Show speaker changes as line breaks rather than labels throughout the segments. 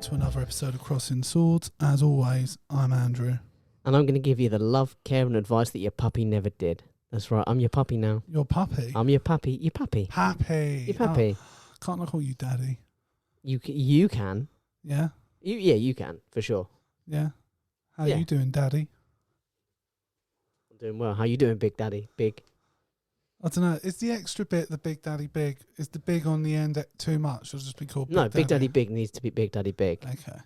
to another episode of Crossing Swords. As always, I'm Andrew.
And I'm going to give you the love, care and advice that your puppy never did. That's right, I'm your puppy now.
Your puppy?
I'm your puppy. Your puppy.
Happy.
Your puppy.
Can't I call you daddy?
You can.
Yeah?
You can, for sure.
Yeah? How
Yeah.
you doing, daddy?
I'm doing well. How you doing, Big Daddy? Big?
I don't know. Is the extra bit the Big Daddy Big? Is the big on the end too much? Or just be called Big
No,
Daddy?
Big Daddy Big needs to be Big Daddy Big.
Okay.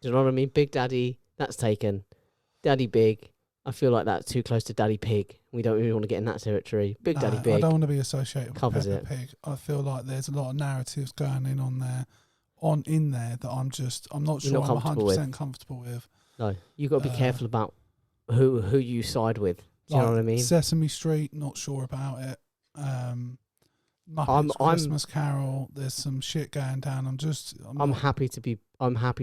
Do you know what I mean? Big Daddy, that's taken. Daddy Big, I feel like that's too close to Daddy Pig. We don't really want to get in that territory. Big Daddy Big.
I don't want to be associated with
covers
Peppa Pig. I feel like there's a lot of narratives going in there that I'm not
You're
sure
not
I'm
comfortable
100% comfortable with.
No, you got to be careful about who you side with. Do you know what I mean?
Sesame Street, not sure about it. Muppets Christmas Carol, there's some shit going down. I'm
happy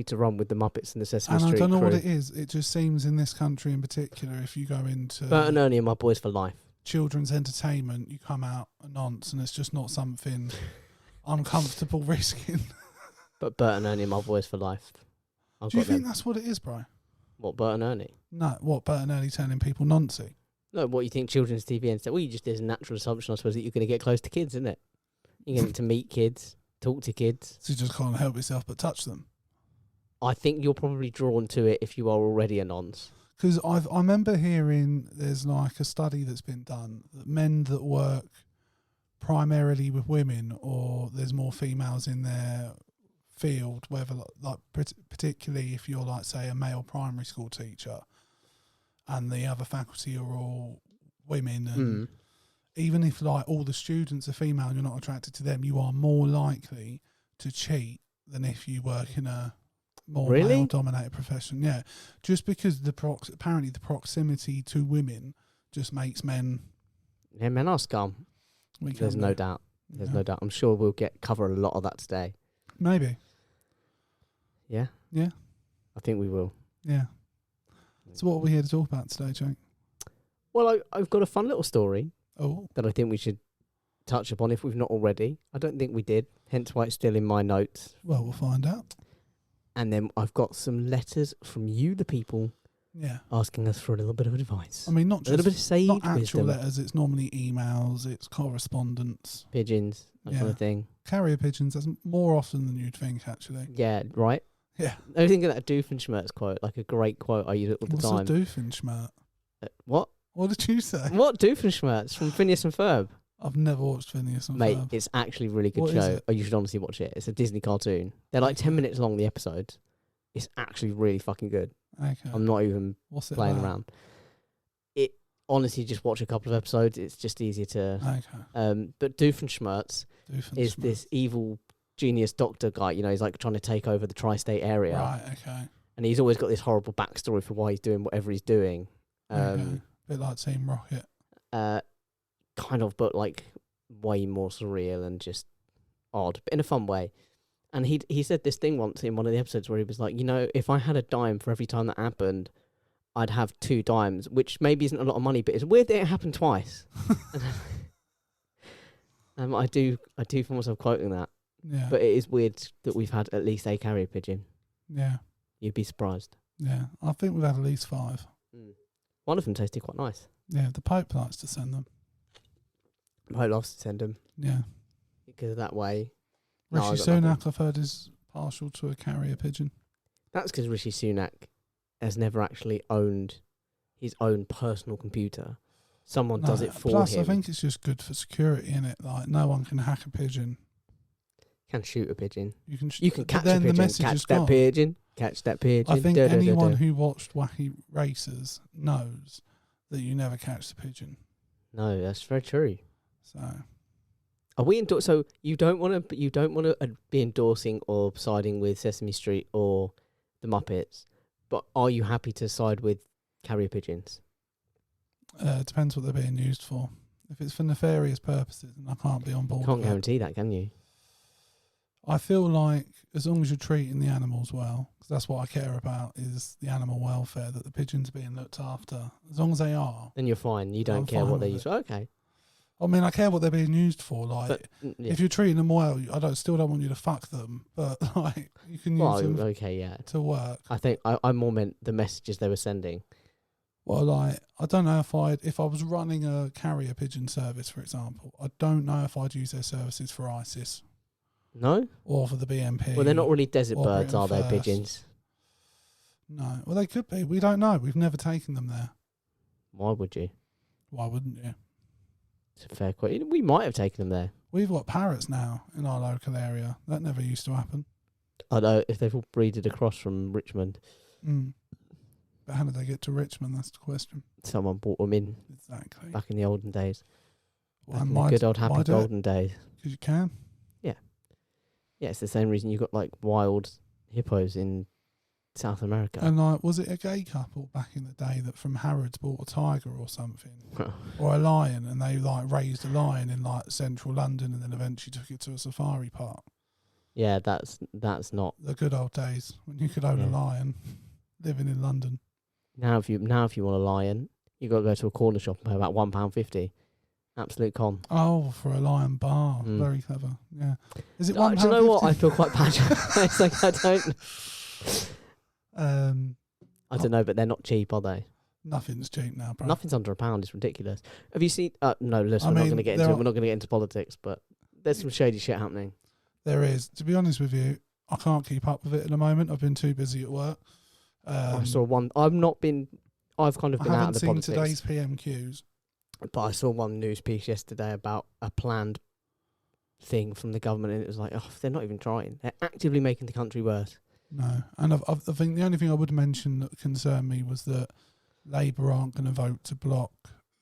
to run with the Muppets and the Sesame
and
Street
I don't know
crew.
what it is. It just seems in this country in particular, if you go into
Bert and Ernie are my boys for life.
children's entertainment, you come out a nonce, and it's just not something I'm comfortable risking.
But Bert and Ernie are my boys for life.
Do you think that's what it is, bro?
What, Bert and Ernie?
No, what, Bert and Ernie telling people noncy?
No, what you think children's TV and stuff? Well, there's a natural assumption, I suppose, that you're going to get close to kids, isn't it? You're going to meet kids, talk to kids.
So you just can't help yourself but touch them.
I think you're probably drawn to it if you are already a nonce.
Because I remember hearing there's like a study that's been done that men that work primarily with women, or there's more females in their field, whether like particularly if you're like say a male primary school teacher and the other faculty are all women, and even if like all the students are female and you're not attracted to them, you are more likely to cheat than if you work in a more male dominated profession. Yeah, just because apparently the proximity to women just makes men.
Yeah, men are scum. There's no doubt. There's no doubt. I'm sure we'll cover a lot of that today.
Maybe.
Yeah?
Yeah.
I think we will.
Yeah. So what are we here to talk about today, Jake?
Well, I've got a fun little story that I think we should touch upon if we've not already. I don't think we did, hence why it's still in my notes.
Well, we'll find out.
And then I've got some letters from you, the people, asking us for a little bit of advice.
I mean, not just
a little bit of sage
not actual
wisdom.
letters, it's normally emails, it's correspondence.
Pigeons, that kind of thing.
Carrier pigeons, that's more often than you'd think, actually.
Yeah, right?
Yeah.
I think of that Doofenshmirtz quote, like a great quote I use all the time.
What's a Doofenshmirtz?
What?
What did you say?
What Doofenshmirtz from Phineas and Ferb?
I've never watched Phineas and
Mate,
Ferb.
it's actually a really good
What
show.
is it?
Oh, you should honestly watch it. It's a Disney cartoon. They're like 10 minutes long, the episodes. It's actually really fucking good.
Okay.
I'm not even playing around. It honestly, just watch a couple of episodes. It's just easier to.
Okay.
But Doofenshmirtz is this evil genius doctor guy. You know, he's like trying to take over the tri-state area.
Right. Okay.
And he's always got this horrible backstory for why he's doing whatever he's doing.
Okay. Bit like Team Rocket.
Kind of, but like way more surreal and just odd, but in a fun way. And he said this thing once in one of the episodes where he was like, you know, if I had a dime for every time that happened, I'd have 2 dimes, which maybe isn't a lot of money, but it's weird that it happened twice. I do find myself quoting that.
Yeah.
But it is weird that we've had at least a carrier pigeon.
Yeah.
You'd be surprised.
Yeah. I think we've had at least 5.
One of them tasted quite nice.
Yeah, the Pope likes to send them.
The Pope loves to send them.
Yeah.
Because that way.
Rishi Sunak, I've heard, is partial to a carrier pigeon.
That's because Rishi Sunak has never actually owned his own personal computer. Someone does it for him.
Plus, I think it's just good for security, innit? Like, no one can hack a pigeon.
Can shoot a pigeon. You can
a
catch a
pigeon.
pigeon. Catch that pigeon. Catch that pigeon.
I think anyone who watched Wacky Races knows that you never catch the pigeon.
No, that's very true.
So,
are we so you don't want to be endorsing or siding with Sesame Street or the Muppets, but are you happy to side with carrier pigeons?
It depends what they're being used for. If it's for nefarious purposes, then I can't be on board.
Can't guarantee that, can you?
I feel like as long as you're treating the animals well, because that's what I care about, is the animal welfare, that the pigeons are being looked after. As long as they are.
Then you're fine. You don't care what they use. Okay.
I mean, I care what they're being used for. Like,
But yeah.
if you're treating them well, still don't want you to fuck them. But like, you can use them
okay, yeah.
to work.
I think I more meant the messages they were sending.
Well, like, I don't know if I was running a carrier pigeon service, for example, I don't know if I'd use their services for ISIS.
No?
Or for the BNP.
Well, they're not really desert
or
birds,
Britain
are they,
First.
pigeons?
No. Well, they could be. We don't know. We've never taken them there.
Why would you?
Why wouldn't you?
It's a fair question. We might have taken them there.
We've got parrots now in our local area. That never used to happen.
I know if they've all breeded across from Richmond.
Mm. But how did they get to Richmond? That's the question.
Someone brought them in
Exactly.
back in the olden days.
Well,
Back in the good old happy golden days.
Because you can.
Yeah, it's the same reason you got like wild hippos in South America.
And like, was it a gay couple back in the day that from Harrods bought a tiger or something? Or a lion, and they like raised a lion in like central London and then eventually took it to a safari park?
Yeah, that's not.
The good old days when you could own a lion living in London.
Now if you want a lion, you got to go to a corner shop and pay about £1.50. Absolute con.
Oh, for a lion bar. Very clever. Yeah. Is it £1.50?
Do you know what? I feel quite bad. It's like I don't know, but they're not cheap, are they?
Nothing's cheap now, bro.
Nothing's under £1. It's ridiculous. Have you seen? No, listen, we're not going to get into it. We're not going to get into politics, but there's some shady shit happening.
There is. To be honest with you, I can't keep up with it at the moment. I've been too busy at work.
I saw one. I've kind of been out of the politics.
I haven't seen today's PMQs.
But I saw one news piece yesterday about a planned thing from the government, and it was like, oh, they're not even trying. They're actively making the country worse.
No. And I think the only thing I would mention that concerned me was that Labour aren't going to vote to block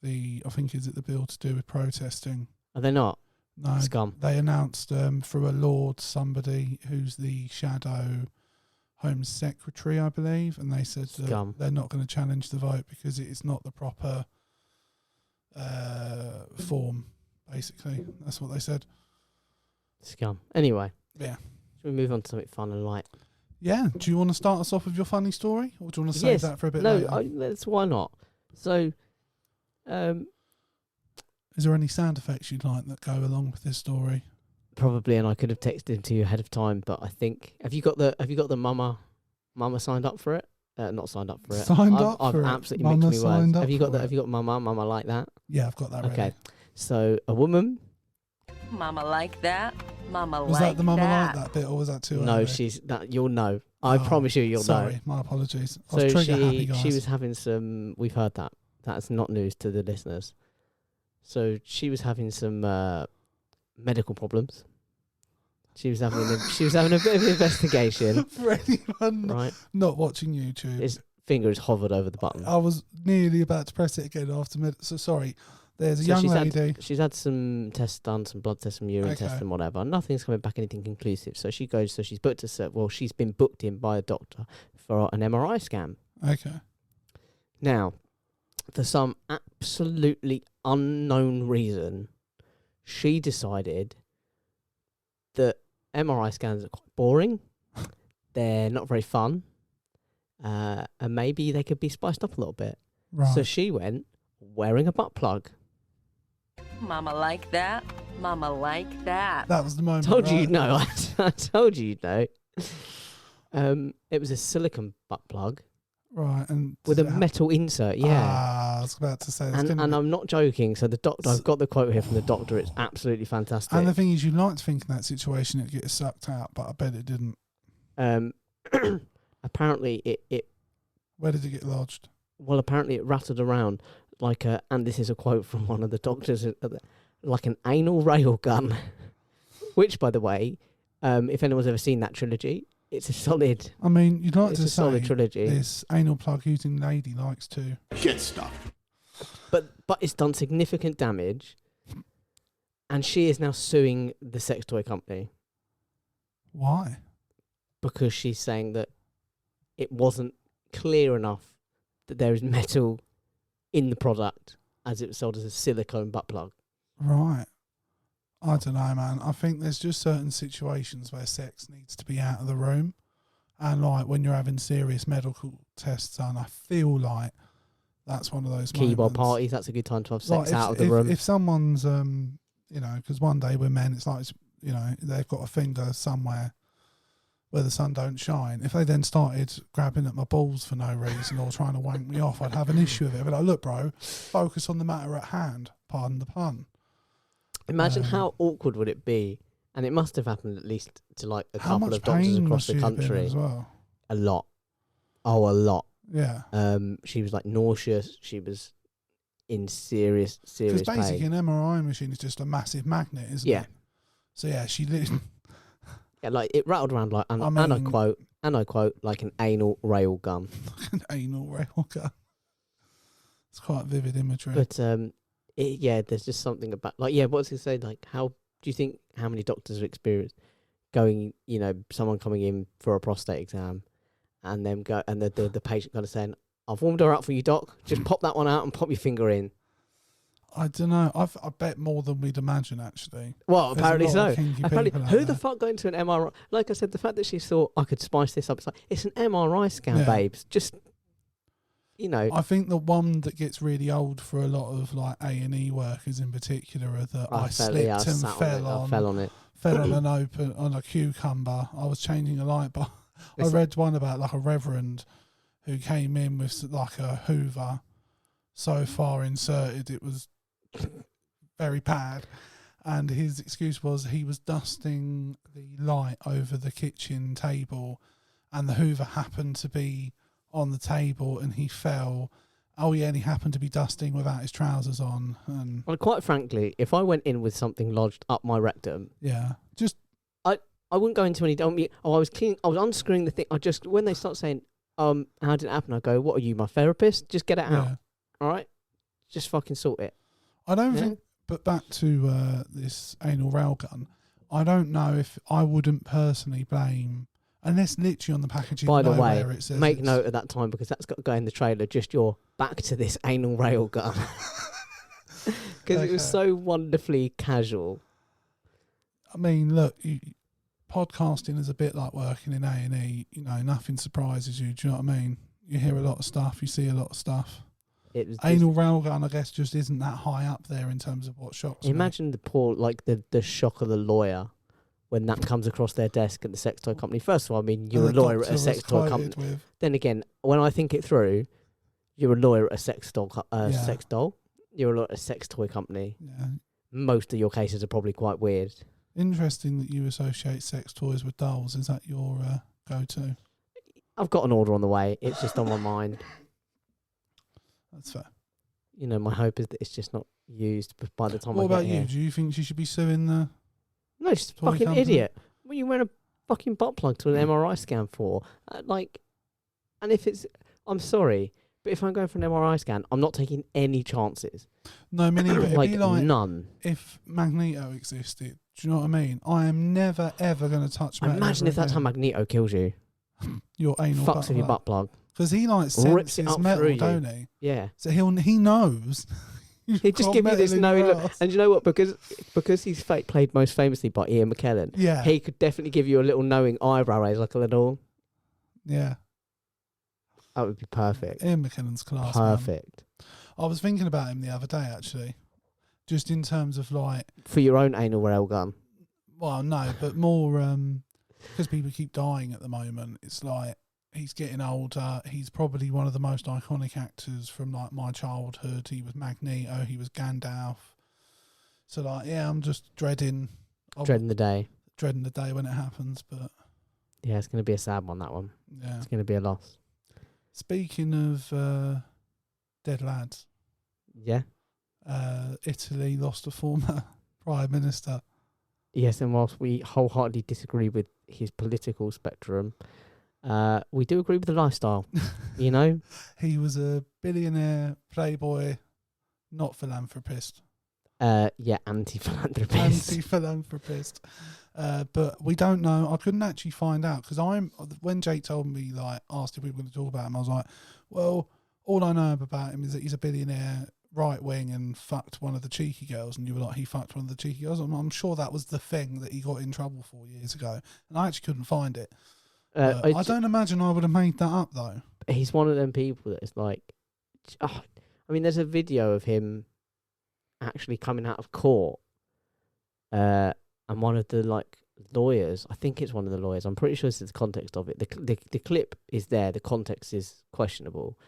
the bill to do with protesting.
Are they not?
No.
Scum.
They announced through a Lord somebody who's the shadow Home Secretary, I believe, and they said that they're not going to challenge the vote because it is not the proper form, basically. That's what they said.
Scum. Anyway.
Yeah.
Should we move on to something fun and light?
Yeah. Do you want to start us off with your funny story? Or do you want to save that for a bit later?
No, why not? So,
is there any sound effects you'd like that go along with this story?
Probably, and I could have texted it to you ahead of time, but I think have you got the mama signed up for it? Not signed up for it. I've absolutely mixed me words. Have you got mama like that?
Yeah, I've got that ready.
Okay. So a woman.
Mama like that. Mama
was
like that.
Was that the mama like that bit, or was that too early?
No, she's that. You'll know. I promise you'll know.
Sorry, my apologies.
So she was having some. We've heard that. That's not news to the listeners. So she was having some medical problems. She was having a bit of an investigation.
For anyone not watching YouTube,
his finger is hovered over the button.
I was nearly about to press it again after so sorry. There's a young lady.
She's had some tests done, some blood tests, some urine tests, and whatever. Nothing's coming back anything conclusive. So she goes. So she's booked she's been booked in by a doctor for an MRI scan.
Okay.
Now, for some absolutely unknown reason, she decided that MRI scans are quite boring. They're not very fun. And maybe they could be spiced up a little bit.
Right.
So she went wearing a butt plug.
Mama like that. Mama like that.
That was the moment.
Told you you'd know. I told you you'd know. It was a silicone butt plug.
Right, and
with a metal insert, yeah.
I was about to say.
And I'm not joking. So the doctor, I've got the quote here from the doctor. It's absolutely fantastic.
And the thing is, you'd like to think in that situation it gets sucked out, but I bet it didn't.
Apparently, it.
Where did it get lodged?
Well, apparently it rattled around like a, and this is a quote from one of the doctors, like an anal railgun. Which, by the way, if anyone's ever seen that trilogy, it's a solid.
I mean, you'd like to say
solid trilogy.
This anal plug using lady likes to
get stuff,
but it's done significant damage, and she is now suing the sex toy company.
Why?
Because she's saying that it wasn't clear enough that there is metal in the product as it was sold as a silicone butt plug.
Right. I don't know, man. I think there's just certain situations where sex needs to be out of the room. And like when you're having serious medical tests done, I feel like that's one of those
Keyboard
moments.
parties, that's a good time to have sex
Like
out of the room.
If someone's, you know, because one day we're men, it's like, you know, they've got a finger somewhere where the sun don't shine. If they then started grabbing at my balls for no reason or trying to wank me off, I'd have an issue with it. I'd be like, look, bro, focus on the matter at hand. Pardon the pun.
Imagine how awkward would it be, and it must have happened at least to like a
How
couple
much
of doctors
pain
across
must
the
she have been
country.
as well?
A lot. Oh, a lot.
Yeah.
She was like nauseous. She was in serious
Because basically
pain.
an MRI machine is just a massive magnet, isn't
Yeah.
it? So yeah, she literally...
Yeah, like it rattled around like, and I quote, like an anal rail gun.
an anal rail gun. It's quite vivid imagery.
But there's just something about like what's it say? Like how do you think how many doctors have experienced going, you know, someone coming in for a prostate exam and then go and the patient kind of saying, I've warmed her up for you, doc. Just pop that one out and pop your finger in.
I don't know. I bet more than we'd imagine, actually.
Well,
There's a
apparently
lot
so.
of kinky
Apparently,
people out
who the
there.
fuck going to an MRI? Like I said, the fact that she thought I could spice this up, it's like, it's an MRI scan,
Yeah.
babes. Just, you know.
I think the one that gets really old for a lot of like A&E workers in particular are the I slipped and fell
on it.
on a cucumber. I was changing a light bulb. I
It's-
read one about like a reverend who came in with like a Hoover so far inserted it was very bad, and his excuse was he was dusting the light over the kitchen table and the Hoover happened to be on the table and he fell. Oh yeah, and he happened to be dusting without his trousers on, and
Well, quite frankly, if I went in with something lodged up my rectum,
yeah, just
I wouldn't go into any. I was cleaning. I was unscrewing the thing. I just when they start saying, how did it happen? I go, what are you, my therapist? Just get it out.
yeah.
All right, just fucking sort it.
I don't
Yeah.
think. But back to this anal railgun, I don't know if I wouldn't personally blame, unless literally on the packaging.
By the way,
it says
make
it's-
note of that time because that's got to go in the trailer. Just your back to this anal rail gun because it was
Okay.
so wonderfully casual.
I mean, look, podcasting is a bit like working in A&E. You know, nothing surprises you. Do you know what I mean? You hear a lot of stuff. You see a lot of stuff.
It was
Anal railgun, I guess, just isn't that high up there in terms of what shocks me.
imagine the poor, like the shock of the lawyer when that comes across their desk at the sex toy company. First of all, I mean, you're a
And the
lawyer at
doctor
a
was
sex toy
quoted
company.
with,
Then again, when I think it through, you're a lawyer at a sex doll,
Yeah.
sex doll. You're a lawyer at a sex toy company.
yeah.
Most of your cases are probably quite weird.
Interesting that you associate sex toys with dolls. Is that your go-to?
I've got an order on the way. It's just on my mind.
That's fair.
You know, my hope is that it's just not used by the time
What
I
about
get
you?
here.
Do you think she should be suing the...
No, she's a
Toy
fucking
company?
idiot. What are you wearing a fucking butt plug to an MRI scan for? And if it's... I'm sorry, but if I'm going for an MRI scan, I'm not taking any chances.
No, meaning it'd
like,
be like
none.
if Magneto existed. Do you know what I mean? I am never, ever going to touch metal
Imagine if that's how
again.
Magneto kills you.
Your anal
Fucks with your butt plug.
Because he like
Rips
senses
it up
metal,
through you.
don't he?
Yeah.
So he knows.
He'd just
got
give you this
metal in
knowing
your
look.
ass.
And you know what? Because he's played most famously by Ian McKellen,
Yeah.
he could definitely give you a little knowing eyebrow raise, like a little...
Yeah.
That would be perfect.
Ian McKellen's class. Man.
Perfect.
I was thinking about him the other day, actually. Just in terms of like...
For your own anal rail gun.
Well, no, but more... because people keep dying at the moment. It's like... He's getting older. He's probably one of the most iconic actors from like my childhood. He was Magneto. He was Gandalf. So like, yeah, I'm just dreading
Dreading the day.
dreading the day when it happens. But
Yeah, it's going to be a sad one, that one.
yeah.
It's going to be a loss.
Speaking of dead lads,
Yeah?
Italy lost a former prime minister.
Yes, and whilst we wholeheartedly disagree with his political spectrum, we do agree with the lifestyle, you know?
He was a billionaire, playboy, not philanthropist.
Yeah, anti-philanthropist.
Anti-philanthropist. But we don't know. I couldn't actually find out because when Jake told me, like, asked if we were going to talk about him, I was like, well, all I know about him is that he's a billionaire, right wing, and fucked one of the cheeky girls. And you were like, he fucked one of the cheeky girls. I'm sure that was the thing that he got in trouble for years ago. And I actually couldn't find it. I don't imagine I would have made that up though.
He's one of them people that is like, I mean, there's a video of him actually coming out of court, and one of the lawyers, I think it's one of the lawyers, I'm pretty sure this is the context of it. The clip is there, the context is questionable,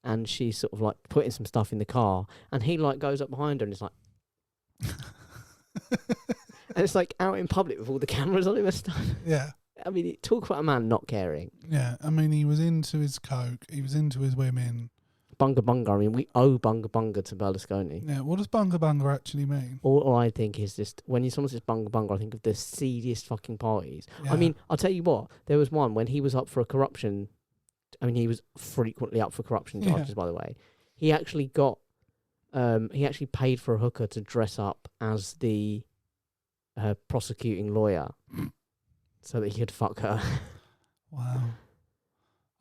and she's sort of like putting some stuff in the car, and he like goes up behind her and is like, and it's like out in public with all the cameras on him and stuff.
Yeah.
I mean, talk about a man not caring.
Yeah, I mean, he was into his coke, he was into his women.
Bunga bunga. I mean, we owe bunga bunga to Berlusconi.
Yeah, what does bunga bunga actually mean?
All I think is just, when someone says bunga bunga, I think of the seediest fucking parties.
Yeah.
I mean, I'll tell you what, there was one when he was up for a corruption. I mean, he was frequently up for corruption charges, by the way. He actually got, he actually paid for a hooker to dress up as the prosecuting lawyer so that he could fuck her.
Wow.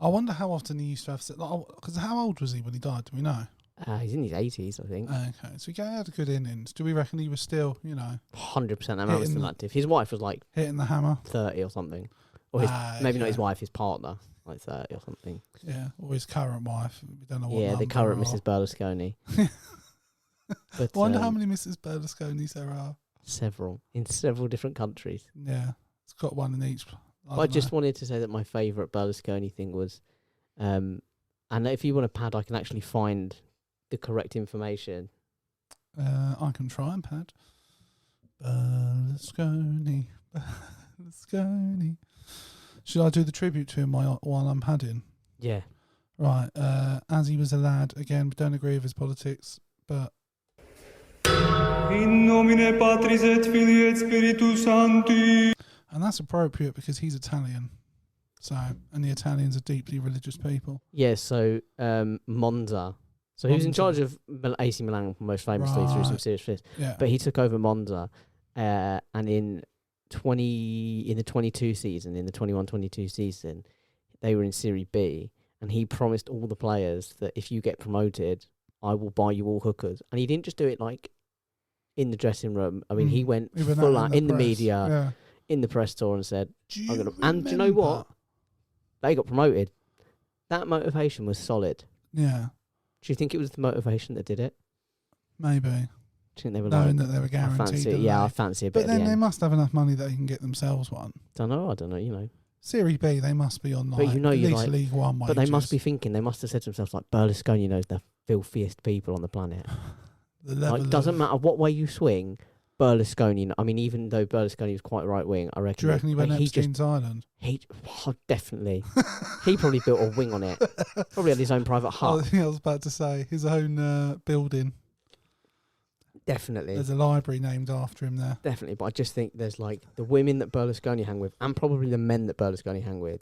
I wonder how often he used to have sex. Because how old was he when he died? Do we know?
He's in his 80s, I think.
Okay, so he had a good innings. Do we reckon he was still,
100% that man was still active. His wife was like
hitting the hammer?
30 or something. Or maybe not his wife, his partner, like 30 or something.
Yeah, or his current wife. We don't know what.
Yeah, the current Mrs. Berlusconi. But,
I wonder how many Mrs. Berlusconis there are.
Several. In several different countries.
Yeah, it's got one in each.
I just wanted to say that my favourite Berlusconi thing was, and if you want a pad, I can actually find the correct information.
I can try and pad. Berlusconi. Should I do the tribute to him while I'm padding?
Yeah.
Right. As he was a lad, again, don't agree with his politics, but.
In nomine Patris et Filii et Spiritus Sancti.
And that's appropriate because he's Italian. So, and the Italians are deeply religious people.
Yeah, so Monza. So he was in charge of AC Milan most famously through some serious fits.
Yeah.
But he took over Monza, and in the 22 season, in the 21-22 season, they were in Serie B, and he promised all the players that if you get promoted, I will buy you all hookers. And he didn't just do it like in the dressing room. I mean, he went full out in the media, in the press tour, and said, and do you know what? They got promoted. That motivation was solid.
Yeah.
Do you think it was the motivation that did it?
Maybe.
Do you think they were
knowing
like,
that they were guaranteed?
I fancy a bit.
But then they must have enough money that they can get themselves one.
I don't know.
Serie B, they must be on
but
at least League One wages.
But they must be thinking. They must have said to themselves like, Berlusconi knows the filthiest people on the planet. Doesn't matter what way you swing. Berlusconi. I mean, even though Berlusconi was quite right wing, I reckon.
Do you reckon he went Epstein's Island?
Definitely. He probably built a wing on it. Probably had his own private hut.
I was about to say his own building.
Definitely.
There's a library named after him there.
Definitely, but I just think there's like the women that Berlusconi hang with, and probably the men that Berlusconi hang with,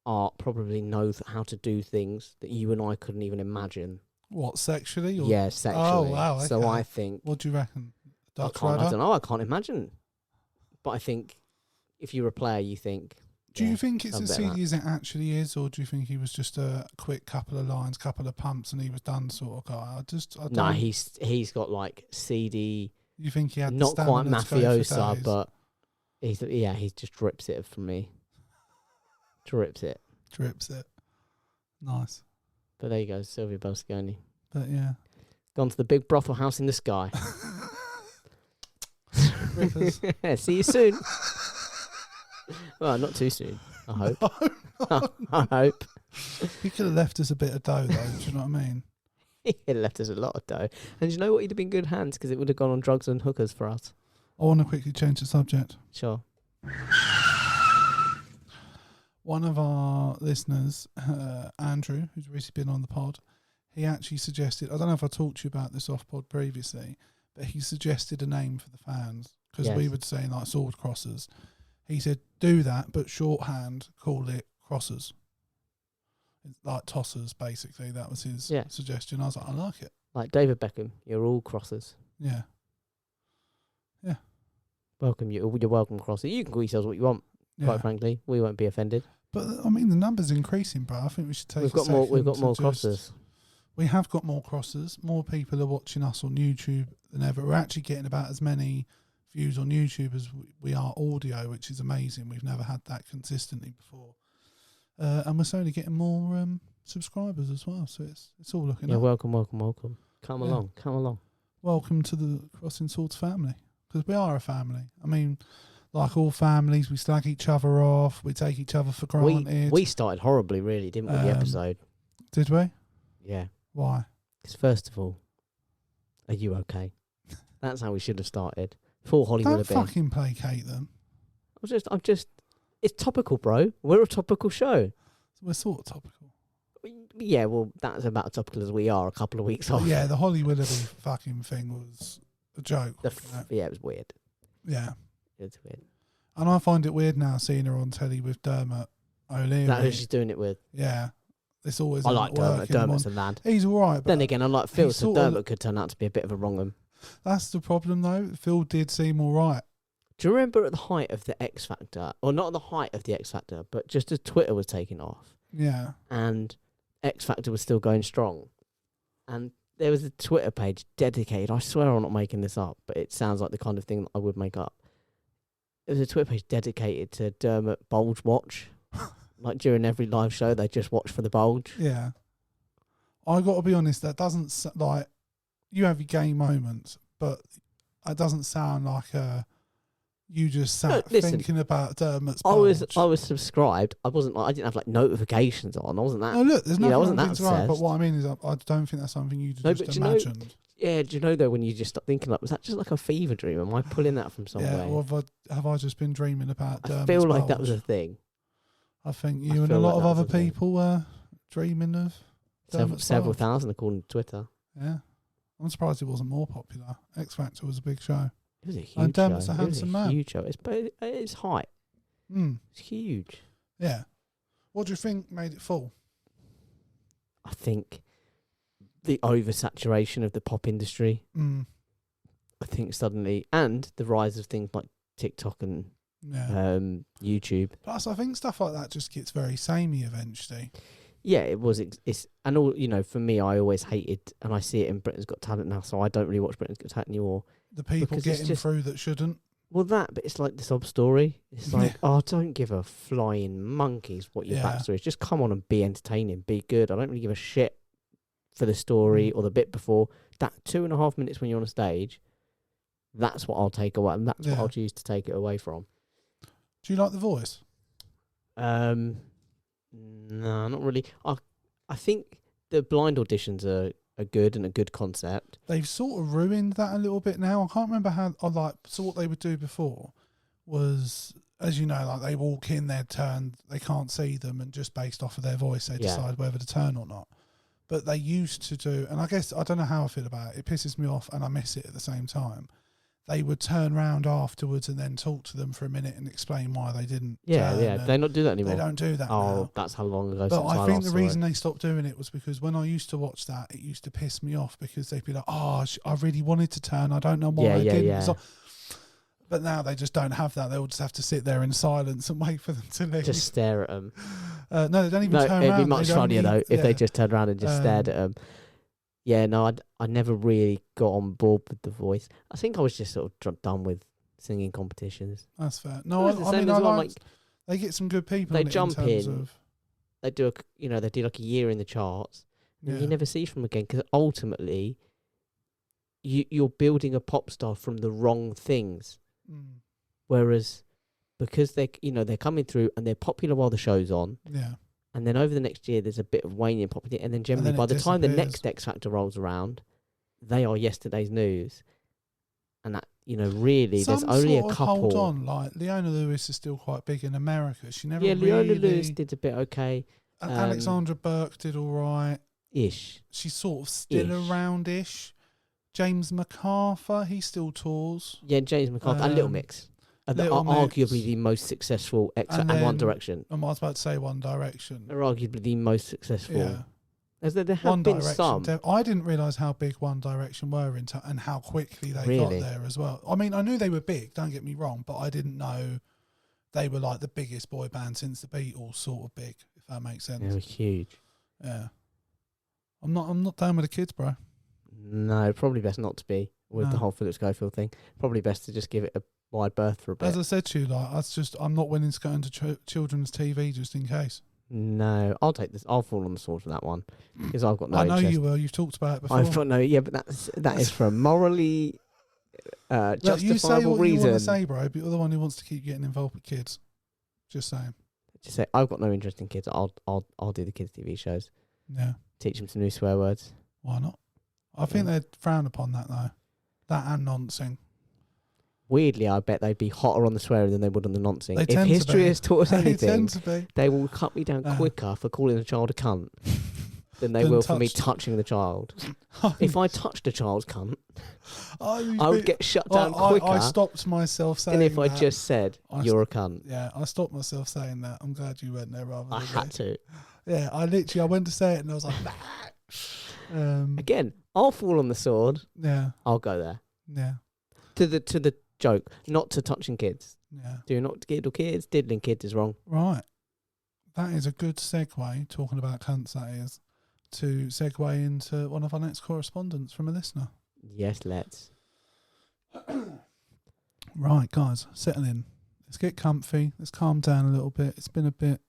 are probably know how to do things that you and I couldn't even imagine.
What, sexually? Or?
Yeah, sexually.
Oh, wow. Okay.
So I think.
What do you reckon?
I don't know. I can't imagine. But I think if you're a player, you think.
Do you think it's as seedy as it actually is, or do you think he was just a quick couple of lines, couple of pumps, and he was done sort of guy? I don't.
No, he's got like seedy.
You think he had
not quite mafiosa,
but
he just drips it from me. Drips it.
Nice.
But there you go, Silvio Berlusconi.
But yeah,
gone to the big brothel house in the sky. See you soon. Well, not too soon, I hope. I hope.
He could have left us a bit of dough, though. Do you know what I mean?
He left us a lot of dough. And do you know what? He'd have been good hands because it would have gone on drugs and hookers for us.
I want to quickly change the subject.
Sure.
One of our listeners, Andrew, who's recently been on the pod, he actually suggested, I don't know if I talked to you about this off pod previously, but he suggested a name for the fans because we would say like sword crossers. He said, do that, but shorthand, call it crossers. It's like tossers, basically. That was his suggestion. I was like, I like it.
Like David Beckham, you're all crossers.
Yeah. Yeah.
Welcome, you're welcome, crosser. You can call yourselves what you want, quite frankly. We won't be offended.
But, I mean, the number's increasing, bro. I think we should take
We've got more crossers.
We have got more crossers. More people are watching us on YouTube than ever. We're actually getting about as many views on YouTube as we are audio, which is amazing. We've never had that consistently before. And we're slowly getting more subscribers as well. So it's all looking
Yeah,
up.
welcome. Come
Yeah.
along.
Welcome to the Crossing Swords family, because we are a family. I mean, like all families, we slag each other off. We take each other for granted.
We started horribly, really, didn't we? The episode.
Did we?
Yeah.
Why?
Because first of all, are you okay? That's how we should have started. Full Hollywood
Don't
have been.
fucking placate them.
I'm just. It's topical, bro. We're a topical show.
We're sort of topical.
Yeah, well, that's about as topical as we are. A couple of weeks off.
Yeah, the Hollywood fucking thing was a joke. wasn't it?
Yeah, it was weird.
Yeah.
It's weird.
And I find it weird now seeing her on telly with Dermot O'Leary.
Is that who she's doing it with?
Yeah. It's always
I like Dermot.
working
Dermot's
one.
a lad.
He's all right. But
Then again, I like Phil,
he's
so
sort of-
Dermot could turn out to be a bit of a wrong 'un.
That's the problem, though. Phil did seem all right.
Do you remember at the height of the X Factor, or not at the height of the X Factor, but just as Twitter was taking off
Yeah.
and X Factor was still going strong, and there was a Twitter page dedicated, I swear I'm not making this up, but it sounds like the kind of thing that I would make up. There was a Twitter page dedicated to Dermot Bulge Watch. Like during every live show, they just watch for the bulge.
Yeah. I got to be honest, that doesn't, like, you have your gay moments, but it doesn't sound like you just sat
listen,
thinking about Dermot's
I
bulge.
was subscribed. I didn't have like notifications on. I wasn't that.
No, look, there's
I
nothing
wasn't
wrong
that
with things right, but
obsessed.
what I mean is I don't think that's something you
No,
just
but do you know-
imagined.
Yeah, do you know though when you just start thinking like, was that just like a fever dream? Am I pulling that from somewhere?
Yeah, or have I just been dreaming about
I
Dermot's
feel like that was
bulge?
a thing.
I think
I
you and a
feel
lot
like
of
that was
other
a thing.
people were dreaming of Dermot's
Several
bulge.
thousand according to Twitter.
Yeah. I'm surprised it wasn't more popular. X Factor was a big show.
It was a huge
And Dermot's
show.
a handsome man.
Huge show. It's height.
Mm.
It's huge.
Yeah. What do you think made it fall?
I think the oversaturation of the pop industry.
Mm.
I think suddenly, and the rise of things like TikTok and
Yeah.
YouTube.
Plus, I think stuff like that just gets very samey eventually.
Yeah, it was. It's and all for me, I always hated, and I see it in Britain's Got Talent now. So I don't really watch Britain's Got Talent anymore.
The people
Because it's
getting
just-
through that shouldn't.
Well, that, but it's like the sob story. It's like, oh, don't give a flying monkeys what your
Yeah.
backstory is. Just come on and be entertaining, be good. I don't really give a shit for the story or the bit before. That 2.5 minutes when you're on a stage, that's what I'll take away, and that's what
Yeah.
I'll choose to take it away from.
Do you like The Voice?
No, not really. I think the blind auditions are good and a good concept.
They've sort of ruined that a little bit now. I can't remember how. So what they would do before was, as you know, like they walk in, they're turned, they can't see them, and just based off of their voice, they
Yeah.
decide whether to turn or not. But they used to do, and I guess I don't know how I feel about it. It pisses me off, and I miss it at the same time. They would turn round afterwards and then talk to them for a minute and explain why they didn't.
Yeah,
turn,
yeah.
and
They don't do that anymore.
They don't do that
Oh,
now.
that's how long ago
But
since
I think
last
the
saw
reason
it.
they stopped doing it was because when I used to watch that, it used to piss me off because they'd be like, "Oh, I really wanted to turn. I don't know why
Yeah,
I
yeah,
didn't."
yeah.
So- but now they just don't have that. They'll just have to sit there in silence and wait for them to leave.
Just stare at them.
No, they don't even
No,
turn
it'd
around.
be much
They'd
funnier
only-
though if they
yeah.
just turned around and just stared at them. Yeah, no, I never really got on board with The Voice. I think I was just sort of done with singing competitions.
That's fair. No,
It was the
I
same
mean,
as
I
well,
like. They get some good people.
they
in it
jump
in. Terms
in,
Of,
They do they do like a year in the charts, and
yeah.
you never see from them again because ultimately, you're building a pop star from the wrong things.
Mm,
Whereas, because they're coming through and they're popular while the show's on,
yeah.
and then over the next year there's a bit of waning in popularity, and then generally
then
by
it
the time the
disappears.
next X Factor rolls around, they are yesterday's news, and that really
Some
there's only a
sort of
couple.
Hold on, like Leona Lewis is still quite big in America. She never
Yeah, Leona
really.
Lewis did a bit okay,
Alexandra Burke did all right.
ish.
She's sort of still
Ish.
around-ish. James MacArthur, he still tours.
Yeah, James McCarthy and Little
Um,
Mix.
Little
Are
Mix.
arguably the most successful X
And
and One
then-
Direction.
I was about to say One Direction.
They're arguably the most successful.
Yeah.
As there have
One
been
Direction.
some.
I didn't realise how big One Direction were and how quickly they
Really?
got there as well. I mean, I knew they were big, don't get me wrong, but I didn't know they were like the biggest boy band since the Beatles, sort of big, if that makes sense.
They were huge.
Yeah. I'm not down with the kids, bro.
No, probably best not to be with the
No.
whole Philip Schofield thing. Probably best to just give it a wide berth for a bit.
As I said to you, like I'm not willing to go into children's TV just in case.
No, I'll take this. I'll fall on the sword for that one because I've got no.
I know
interest.
you will. You've talked about it before.
I've got no. Yeah, but that is for a morally
Look,
justifiable
you say what
reason.
you want to say, bro, but you're the one who wants to keep getting involved with kids. Just saying.
Just say I've got no interest in kids. I'll do the kids' TV shows.
Yeah.
Teach them some new swear words.
Why not? I think they'd frown upon that though. That and nonsense.
Weirdly, I bet they'd be hotter on the swearing than they would on the nonsense.
They
If
tend to
history
be.
has taught us
They
anything,
tend to be.
they will cut me down quicker for calling a child a cunt than they will for me touching the child. If I touched a child's cunt, I would get shut down quicker
I stopped myself saying
than if I
that.
just said, you're a cunt.
Yeah, I stopped myself saying that. I'm glad you went there rather than
I had
me.
to.
Yeah, I went to say it and I was like,
Again, I'll fall on the sword.
yeah,
I'll go there.
yeah,
To the joke, not to touching kids.
yeah.
Do not diddle kids. Diddling kids is wrong.
Right. That is a good segue, talking about cunts, that is, to segue into one of our next correspondence from a listener.
Yes, let's.
Right, guys, settle in. Let's get comfy. Let's calm down a little bit. It's been a bit,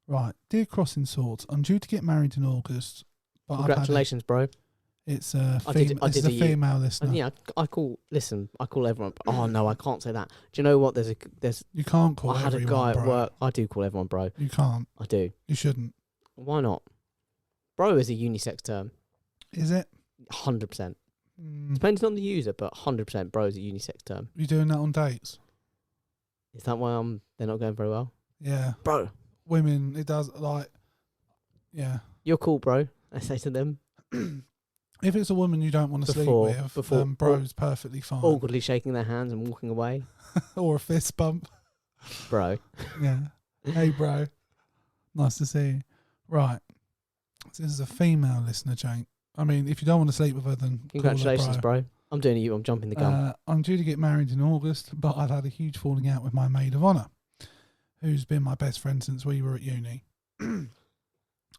Right. Dear Crossing Swords, I'm due to get married in August. But
Congratulations, bro.
It's a,
I did a
female listener.
Yeah, I call everyone. Oh no, I can't say that. Do you know what? There's.
You can't call
I had
everyone,
a guy
bro.
at work. I do call everyone bro.
You can't.
I do.
You shouldn't.
Why not? Bro is a unisex term.
Is it?
100%. Depends on the user, but 100% bro is a unisex term.
You doing that on dates?
Is that why they're not going very well?
Yeah.
Bro.
Women, it does, yeah.
You're cool, bro. I say to them.
If it's a woman you don't want to sleep with, then bro's perfectly fine.
Awkwardly shaking their hands and walking away.
Or a fist bump.
Bro.
Yeah. Hey, bro. Nice to see you. Right. So this is a female listener, Jake. I mean, if you don't want to sleep with her, then
congratulations,
call her,
bro. I'm doing you. I'm jumping the gun.
I'm due to get married in August, but I've had a huge falling out with my maid of honour, who's been my best friend since we were at uni.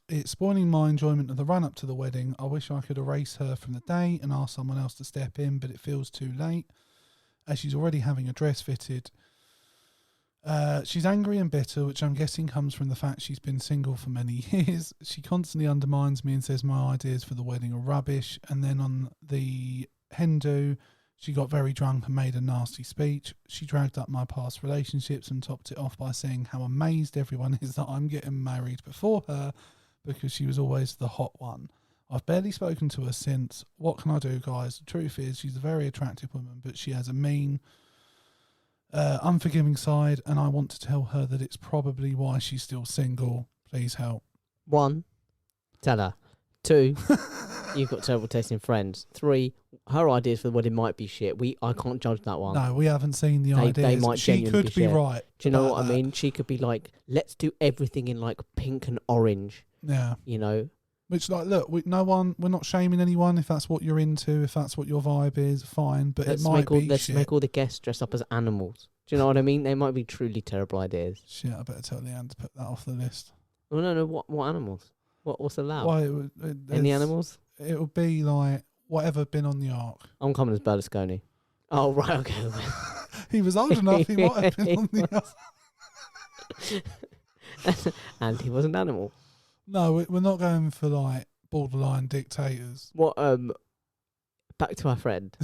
It's spoiling my enjoyment of the run-up to the wedding. I wish I could erase her from the day and ask someone else to step in, but it feels too late, as she's already having a dress fitted. She's angry and bitter, which I'm guessing comes from the fact she's been single for many years. She constantly undermines me and says my ideas for the wedding are rubbish. And then on the Hen Do, she got very drunk and made a nasty speech. She dragged up my past relationships and topped it off by saying how amazed everyone is that I'm getting married before her, because she was always the hot one. I've barely spoken to her since. What can I do, guys? The truth is, she's a very attractive woman, but she has a mean, unforgiving side, and I want to tell her that it's probably why she's still single. Please help.
1, tell her. 2, you've got terrible taste in friends. 3, her ideas for the wedding might be shit. I can't judge that one.
No, we haven't seen the ideas.
They might
she
genuinely
could be right.
Do you know what I mean? She could be like, let's do everything in like pink and orange.
Yeah.
You know?
Which, like, look, we're not shaming anyone. If that's what you're into, if that's what your vibe is, fine. But
let's make all the guests dress up as animals. Do you know what I mean? They might be truly terrible ideas.
Shit, I better tell Leanne to put that off the list.
Oh, no. What animals? What's allowed?
Why,
any animals?
It would be like whatever been on the ark.
I'm coming as Berlusconi. Oh, right, okay.
He was old enough, he might have been on the
ark. And he was an animal.
No, we're not going for like borderline dictators.
What? Back to our friend,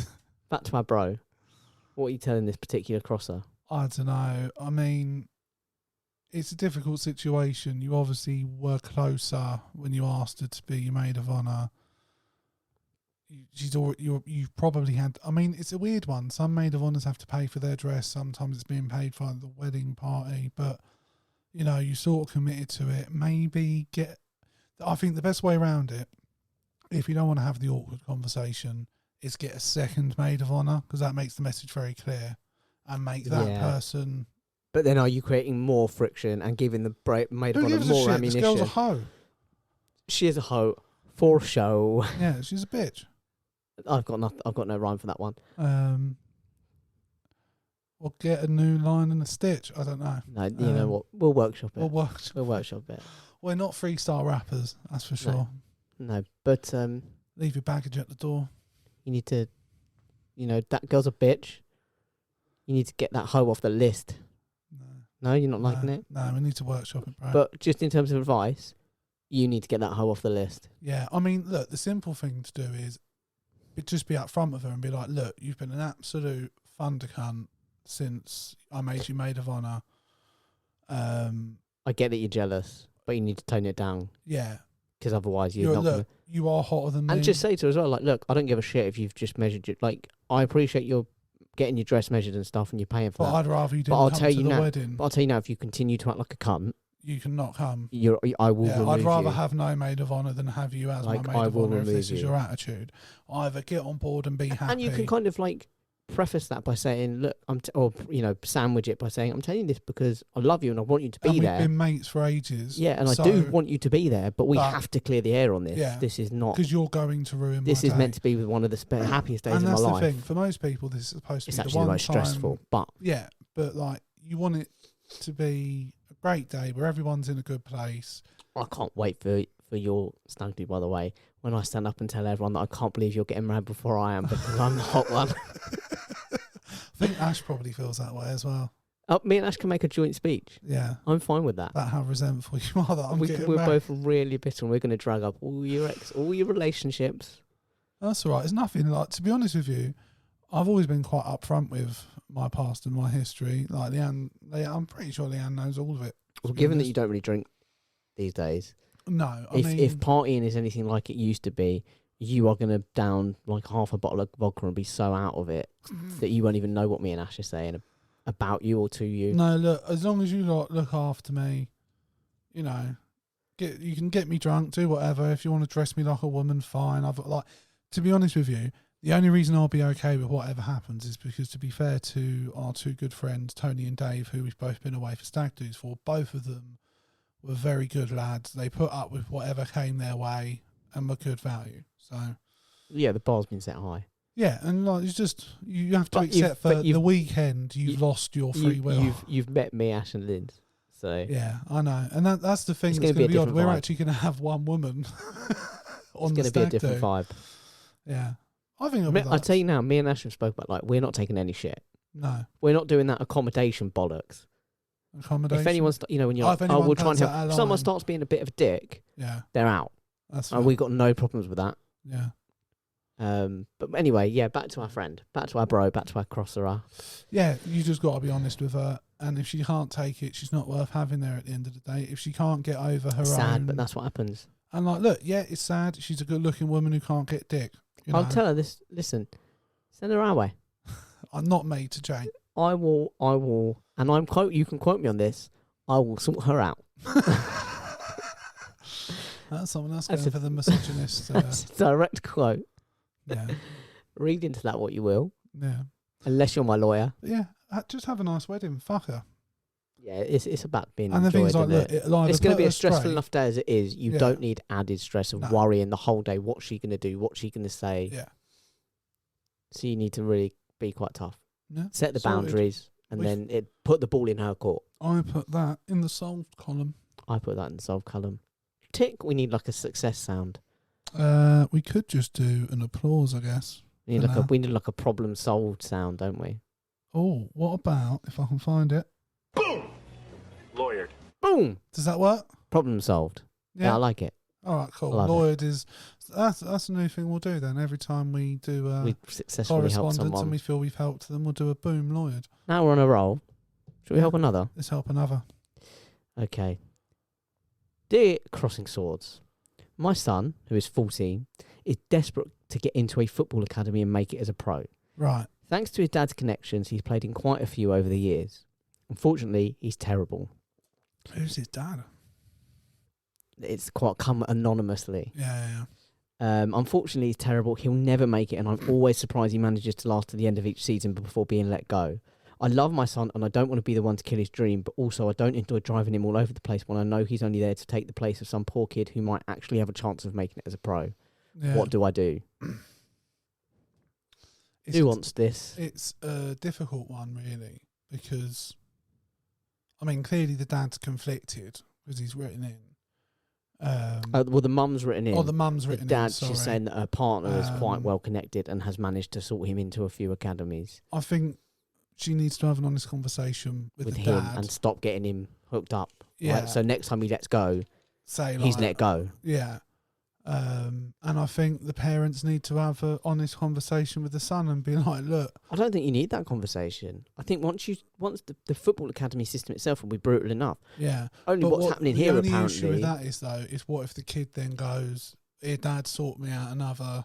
back to our bro. What are you telling this particular crosser?
I don't know. I mean, it's a difficult situation. You obviously were closer when you asked her to be your maid of honour. You've probably had. I mean, it's a weird one. Some maid of honours have to pay for their dress. Sometimes it's being paid for the wedding party, but you sort of committed to it. Maybe I think the best way around it, if you don't want to have the awkward conversation, is get a second maid of honour, because that makes the message very clear, and make that person.
But then, are you creating more friction and giving the maid of honour more ammunition?
This girl's a hoe.
She is a hoe for show.
Yeah, she's a bitch.
I've got no rhyme for that one.
We'll get a new line and a stitch. I don't know.
No, you know what? We'll workshop it.
We'll
workshop it.
We're not freestyle rappers, that's for sure.
No, but
leave your baggage at the door.
You need to, that girl's a bitch. You need to get that hoe off the list. No, you're not liking it?
No, we need to workshop it, bro.
But just in terms of advice, you need to get that hoe off the list.
Yeah, I mean, look, the simple thing to do is just be upfront with her and be like, look, you've been an absolute thunder cunt since I made you maid of honour.
I get that you're jealous, but you need to tone it down.
Yeah.
Because otherwise you're not going to...
You are hotter than me.
And just say to her as well, like, look, I don't give a shit if you've just measured your... Like, I appreciate you're getting your dress measured and stuff and you're paying for that.
But I'd rather you didn't come to the wedding.
But I'll tell you now, if you continue to act like a cunt...
You cannot come.
I will remove you.
I'd rather have no maid of honour than have you as my maid of honour if this is your attitude. Either get on board and be happy.
And you can kind of, like, preface that by saying, look, sandwich it by saying, I'm telling you this because I love you and I want you to be there.
We've been mates for ages.
Yeah, and I do want you to be there, but we have to clear the air on this. Yeah, this is not...
Because you're going to ruin my
This is
day.
meant to be one of the happiest days of my life.
And that's the thing. For most people, this is supposed to be
actually the most stressful, but...
Yeah, but, like, you want it to be a great day where everyone's in a good place.
I can't wait for your stag do, by the way, when I stand up and tell everyone that I can't believe you're getting married before I am because I'm the hot one.
I think Ash probably feels that way as well.
Me and Ash can make a joint speech.
Yeah.
I'm fine with that.
About how resentful you are that I'm getting
We're
married.
both really bitter and we're going to drag up all your relationships.
That's all right. It's nothing. Like, to be honest with you, I've always been quite upfront with my past and my history. Like, I'm pretty sure Leanne knows all of it.
Well, given that you don't really drink these days...
No,
if partying is anything like it used to be, you are going to down like half a bottle of vodka and be so out of it that you won't even know what me and Ash are saying about you or to you.
No, look, as long as you look after me, you know, you can get me drunk, do whatever. If you want to dress me like a woman, fine. To be honest with you, the only reason I'll be okay with whatever happens is because, to be fair to our two good friends, Tony and Dave, who we've both been away for stag do's for, both of them were very good lads. They put up with whatever came their way and were good value. So,
yeah, the bar's been set high.
Yeah, and like it's just you have to accept for the weekend you've lost your free will.
You've met me, Ash and Lynn. So
yeah, I know, and that's the thing.
It's
that's going to be odd. We're
vibe.
actually going to have one woman on the stag do.
It's going to be a different vibe.
Yeah, I think.
I tell you now, me and Ash have spoke about, like, we're not taking any shit.
No,
we're not doing that accommodation bollocks.
Accommodation.
If anyone's, when you're, we'll try and help. If someone starts being a bit of a dick, they're out.
That's
and we've got no problems with that.
Yeah.
But anyway, yeah, back to our friend, back to our bro, back to our crosser.
Yeah, you just got to be honest with her. And if she can't take it, she's not worth having there at the end of the day. If she can't get over her
sad, but that's what happens.
And like, look, yeah, it's sad. She's a good-looking woman who can't get dick.
I'll tell her this. Listen, send her our way.
I'm not made to change.
I will, and you can quote me on this. I will sort her out.
That's someone else going for the misogynist.
That's a direct quote.
Yeah.
Read into that what you will.
Yeah.
Unless you're my lawyer.
Yeah. Just have a nice wedding. Fuck her.
Yeah, it's about being
and
enjoyed.
The thing's like,
it's going to be a stressful enough day as it is. You don't need added stress of
No.
worrying the whole day. What's she going to do? What's she going to say?
Yeah.
So you need to really be quite tough.
Yeah.
Set the boundaries and then put the ball in her court.
I put that in the solved column.
I put that in the solved column. Tick, we need like a success sound.
We could just do an applause, I guess.
We need like a problem solved sound, don't we?
Oh, what about if I can find it?
Boom! Lawyered.
Boom!
Does that work?
Problem solved. Yeah, I like it.
All right, cool. Lawyered is that's a new thing we'll do then. Every time we do
we successfully help someone
and we feel we've helped them, we'll do a boom lawyered.
Now we're on a roll. Should we help another?
Let's help another.
Okay. Dear Crossing Swords, my son, who is 14, is desperate to get into a football academy and make it as a pro.
Right.
Thanks to his dad's connections, he's played in quite a few over the years. Unfortunately, he's terrible.
Who's his dad?
It's quite come anonymously.
Yeah.
Unfortunately, he's terrible. He'll never make it, and I'm always surprised he manages to last to the end of each season before being let go. I love my son, and I don't want to be the one to kill his dream, but also I don't enjoy driving him all over the place when I know he's only there to take the place of some poor kid who might actually have a chance of making it as a pro. Yeah. What do I do? Who wants this?
It's a difficult one, really, because, I mean, clearly the dad's conflicted because he's written in.
Well, the mum's written in.
Oh, the mum's written in.
The dad's just saying that her partner is quite well connected and has managed to sort him into a few academies.
I think she needs to have an honest conversation with the
him
dad
and stop getting him hooked up.
Yeah.
Right? So next time he lets go,
say
he's
like,
let go.
Yeah. And I think the parents need to have an honest conversation with the son and be like, look.
I don't think you need that conversation. I think once the football academy system itself will be brutal enough.
Yeah.
Only
But
what's happening here
the only
apparently.
issue with that is though, is what if the kid then goes, "Here, Dad, sort me out another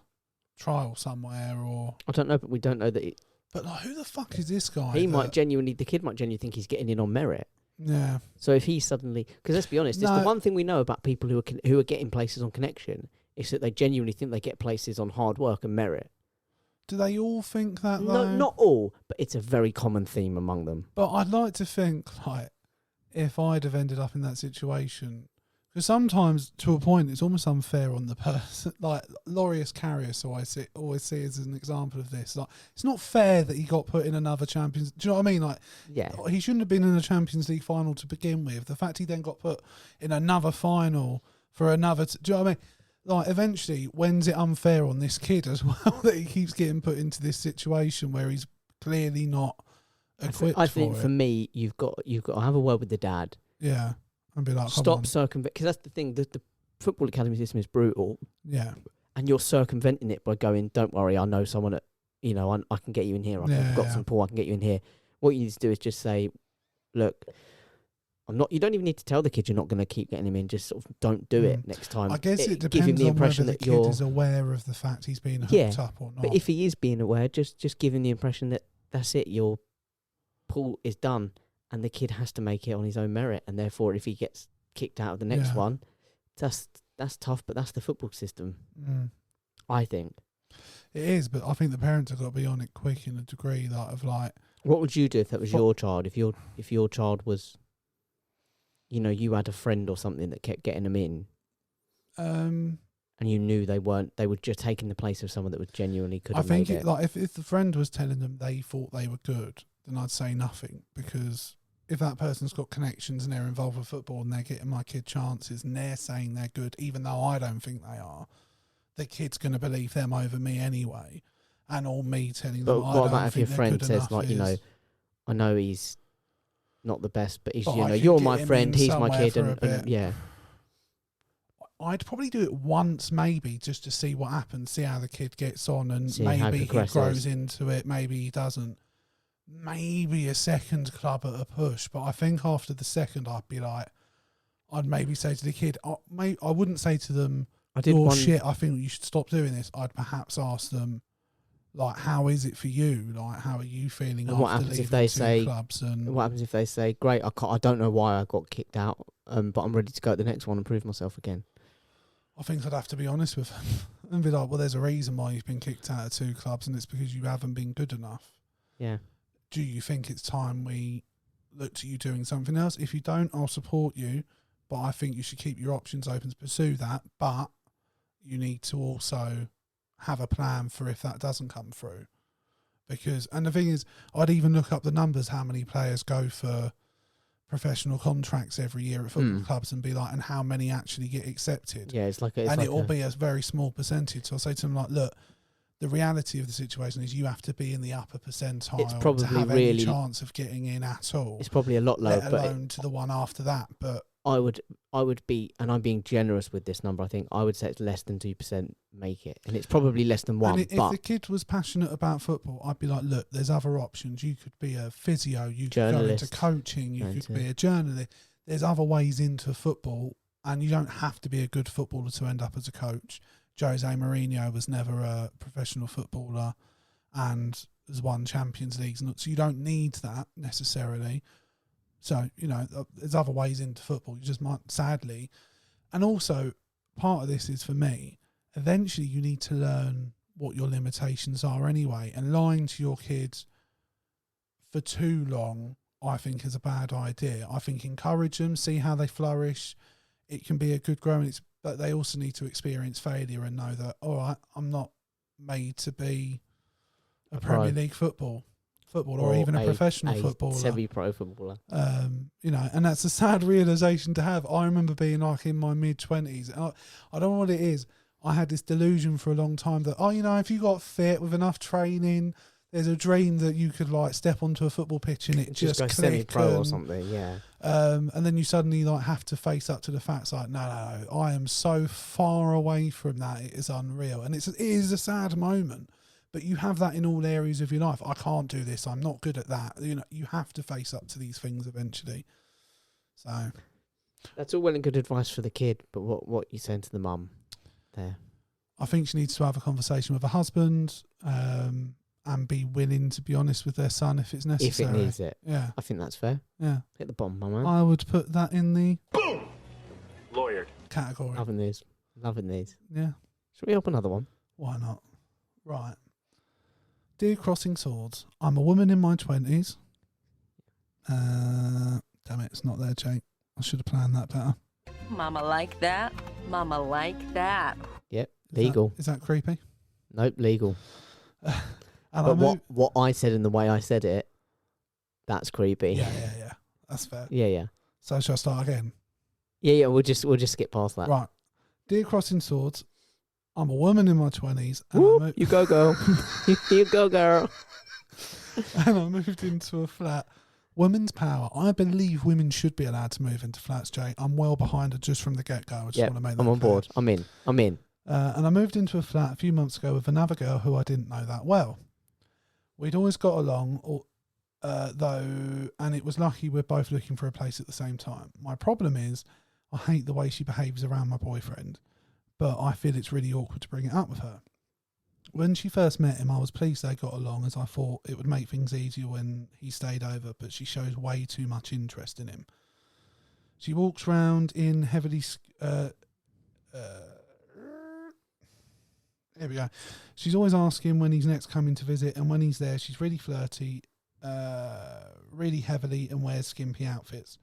trial somewhere," or
I don't know, but we don't know that.
But like, who the fuck is this guy?
The kid might genuinely think he's getting in on merit.
Yeah.
So if he suddenly, because let's be honest, it's the one thing we know about people who are getting places on connection is that they genuinely think they get places on hard work and merit.
Do they all think that?
No,
though?
not all, but it's a very common theme among them.
But I'd like to think, like, if I'd have ended up in that situation, because sometimes, to a point, it's almost unfair on the person. Like, Laureus Karius, who I always see as an example of this. Like, it's not fair that he got put in another Champions... Do you know what I mean? Like,
yeah,
he shouldn't have been in a Champions League final to begin with. The fact he then got put in another final for another... do you know what I mean? Like, eventually, when's it unfair on this kid as well that he keeps getting put into this situation where he's clearly not equipped
I think
for
for
it?
me, you've got to have a word with the dad.
Yeah. And be like,
Stop circumvent, because that's the thing. The football academy system is brutal.
Yeah.
And you're circumventing it by going, "Don't worry, I know someone at, I can get you in here. I've got some pool, I can get you in here." What you need to do is just say, "Look, you don't even need to tell the kid you're not going to keep getting him in. Just sort of don't do it next time."
I guess it
give
depends
him the
on
impression
whether the
that
kid
you're
is aware of the fact he's being hooked up or not.
But if he is being aware, just give him the impression that that's it. Your pool is done, and the kid has to make it on his own merit. And therefore, if he gets kicked out of the next one, that's tough. But that's the football system. I think
it is. But I think the parents have got to be on it quick in a degree that of like.
What would you do if that was your child? If your child was, you had a friend or something that kept getting them in, and you knew they were just taking the place of someone that was genuinely could have made it.
Like if the friend was telling them they thought they were good, then I'd say nothing, because if that person's got connections and they're involved with football and they're getting my kid chances and they're saying they're good, even though I don't think they are, the kid's going to believe them over me anyway. And all me telling them,
But what about if your friend says, like, I know he's not the best, but he's, you're my friend, he's my kid, and yeah.
I'd probably do it once, maybe, just to see what happens, see how the kid gets on, and
See
maybe he grows into it, maybe he doesn't. Maybe a second club at a push, but I think after the second, I'd maybe say to the kid, I wouldn't say to them, shit, I think you should stop doing this. I'd perhaps ask them, like, how is it for you? Like, how are you feeling?
And what happens if they say,
clubs? And
what happens if they say, great, I don't know why I got kicked out, but I'm ready to go at the next one and prove myself again.
I think I'd have to be honest with them and be like, well, there's a reason why you've been kicked out of 2 clubs, and it's because you haven't been good enough.
Yeah.
Do you think it's time we look to you doing something else? If you don't, I'll support you, but I think you should keep your options open to pursue that. But you need to also have a plan for if that doesn't come through. And the thing is, I'd even look up the numbers, how many players go for professional contracts every year at football clubs, and be like, and how many actually get accepted.
Yeah,
it will be a very small percentage. So I'll say to them, like, look, the reality of the situation is you have to be in the upper percentile
it's probably
to have
really
any chance of getting in at all.
It's probably a lot lower,
let alone to the one after that. But
I would be, and I'm being generous with this number, I think I would say it's less than 2% make it, and it's probably less than 1.
If the kid was passionate about football, I'd be like, look, there's other options. You could be a physio, you could go into coaching, you could be a journalist. There's other ways into football, and you don't have to be a good footballer to end up as a coach. Jose Mourinho was never a professional footballer and has won Champions Leagues, so you don't need that necessarily. So, there's other ways into football. You just might, sadly. And also, part of this is, for me, eventually you need to learn what your limitations are anyway. And lying to your kids for too long, I think, is a bad idea. I think encourage them, see how they flourish. It can be a good growing, but they also need to experience failure and know that, all right, I'm not made to be a Premier League footballer or even a professional footballer,
semi-pro footballer.
And that's a sad realization to have. I remember being like in my mid-20s. I don't know what it is. I had this delusion for a long time that, if you got fit with enough training, there's a dream that you could like step onto a football pitch and it just
go
click
semi-pro or
and,
something. Yeah.
and then you suddenly like have to face up to the facts. Like, no, I am so far away from that. It is unreal, and it is a sad moment. But you have that in all areas of your life. I can't do this. I'm not good at that. You know, you have to face up to these things eventually. So
that's all well and good advice for the kid, but what you saying to the mum there?
I think she needs to have a conversation with her husband, and be willing to be honest with their son if it's necessary.
If it needs it.
Yeah.
I think that's fair.
Yeah.
Hit the bomb, my man.
I would put that in the
Boom! Lawyered.
category.
Loving these.
Yeah.
Should we open another one?
Why not? Right. Dear Crossing Swords, I'm a woman in my 20s. Damn it, it's not there, Jake. I should have planned that better.
Mama like that. Mama like that.
Yep. Legal.
Is that creepy?
Nope, legal.
And
But what I said and the way I said it, that's creepy.
Yeah. That's fair.
Yeah.
So shall I start again?
Yeah, we'll just skip past that.
Right. Dear Crossing Swords, I'm a woman in my 20s. And
Woo, you go, girl. You go, girl.
And I moved into a flat. Women's power. I believe women should be allowed to move into flats, Jay. I'm well behind it just from the get-go. I just want to make that
I'm on
clear.
board. I'm in.
And I moved into a flat a few months ago with another girl who I didn't know that well. We'd always got along, though, and it was lucky we're both looking for a place at the same time. My problem is I hate the way she behaves around my boyfriend, but I feel it's really awkward to bring it up with her. When she first met him, I was pleased they got along, as I thought it would make things easier when he stayed over, but she shows way too much interest in him. She walks round in heavily... here we go. She's always asking when he's next coming to visit, and when he's there, she's really flirty, really heavily, and wears skimpy outfits.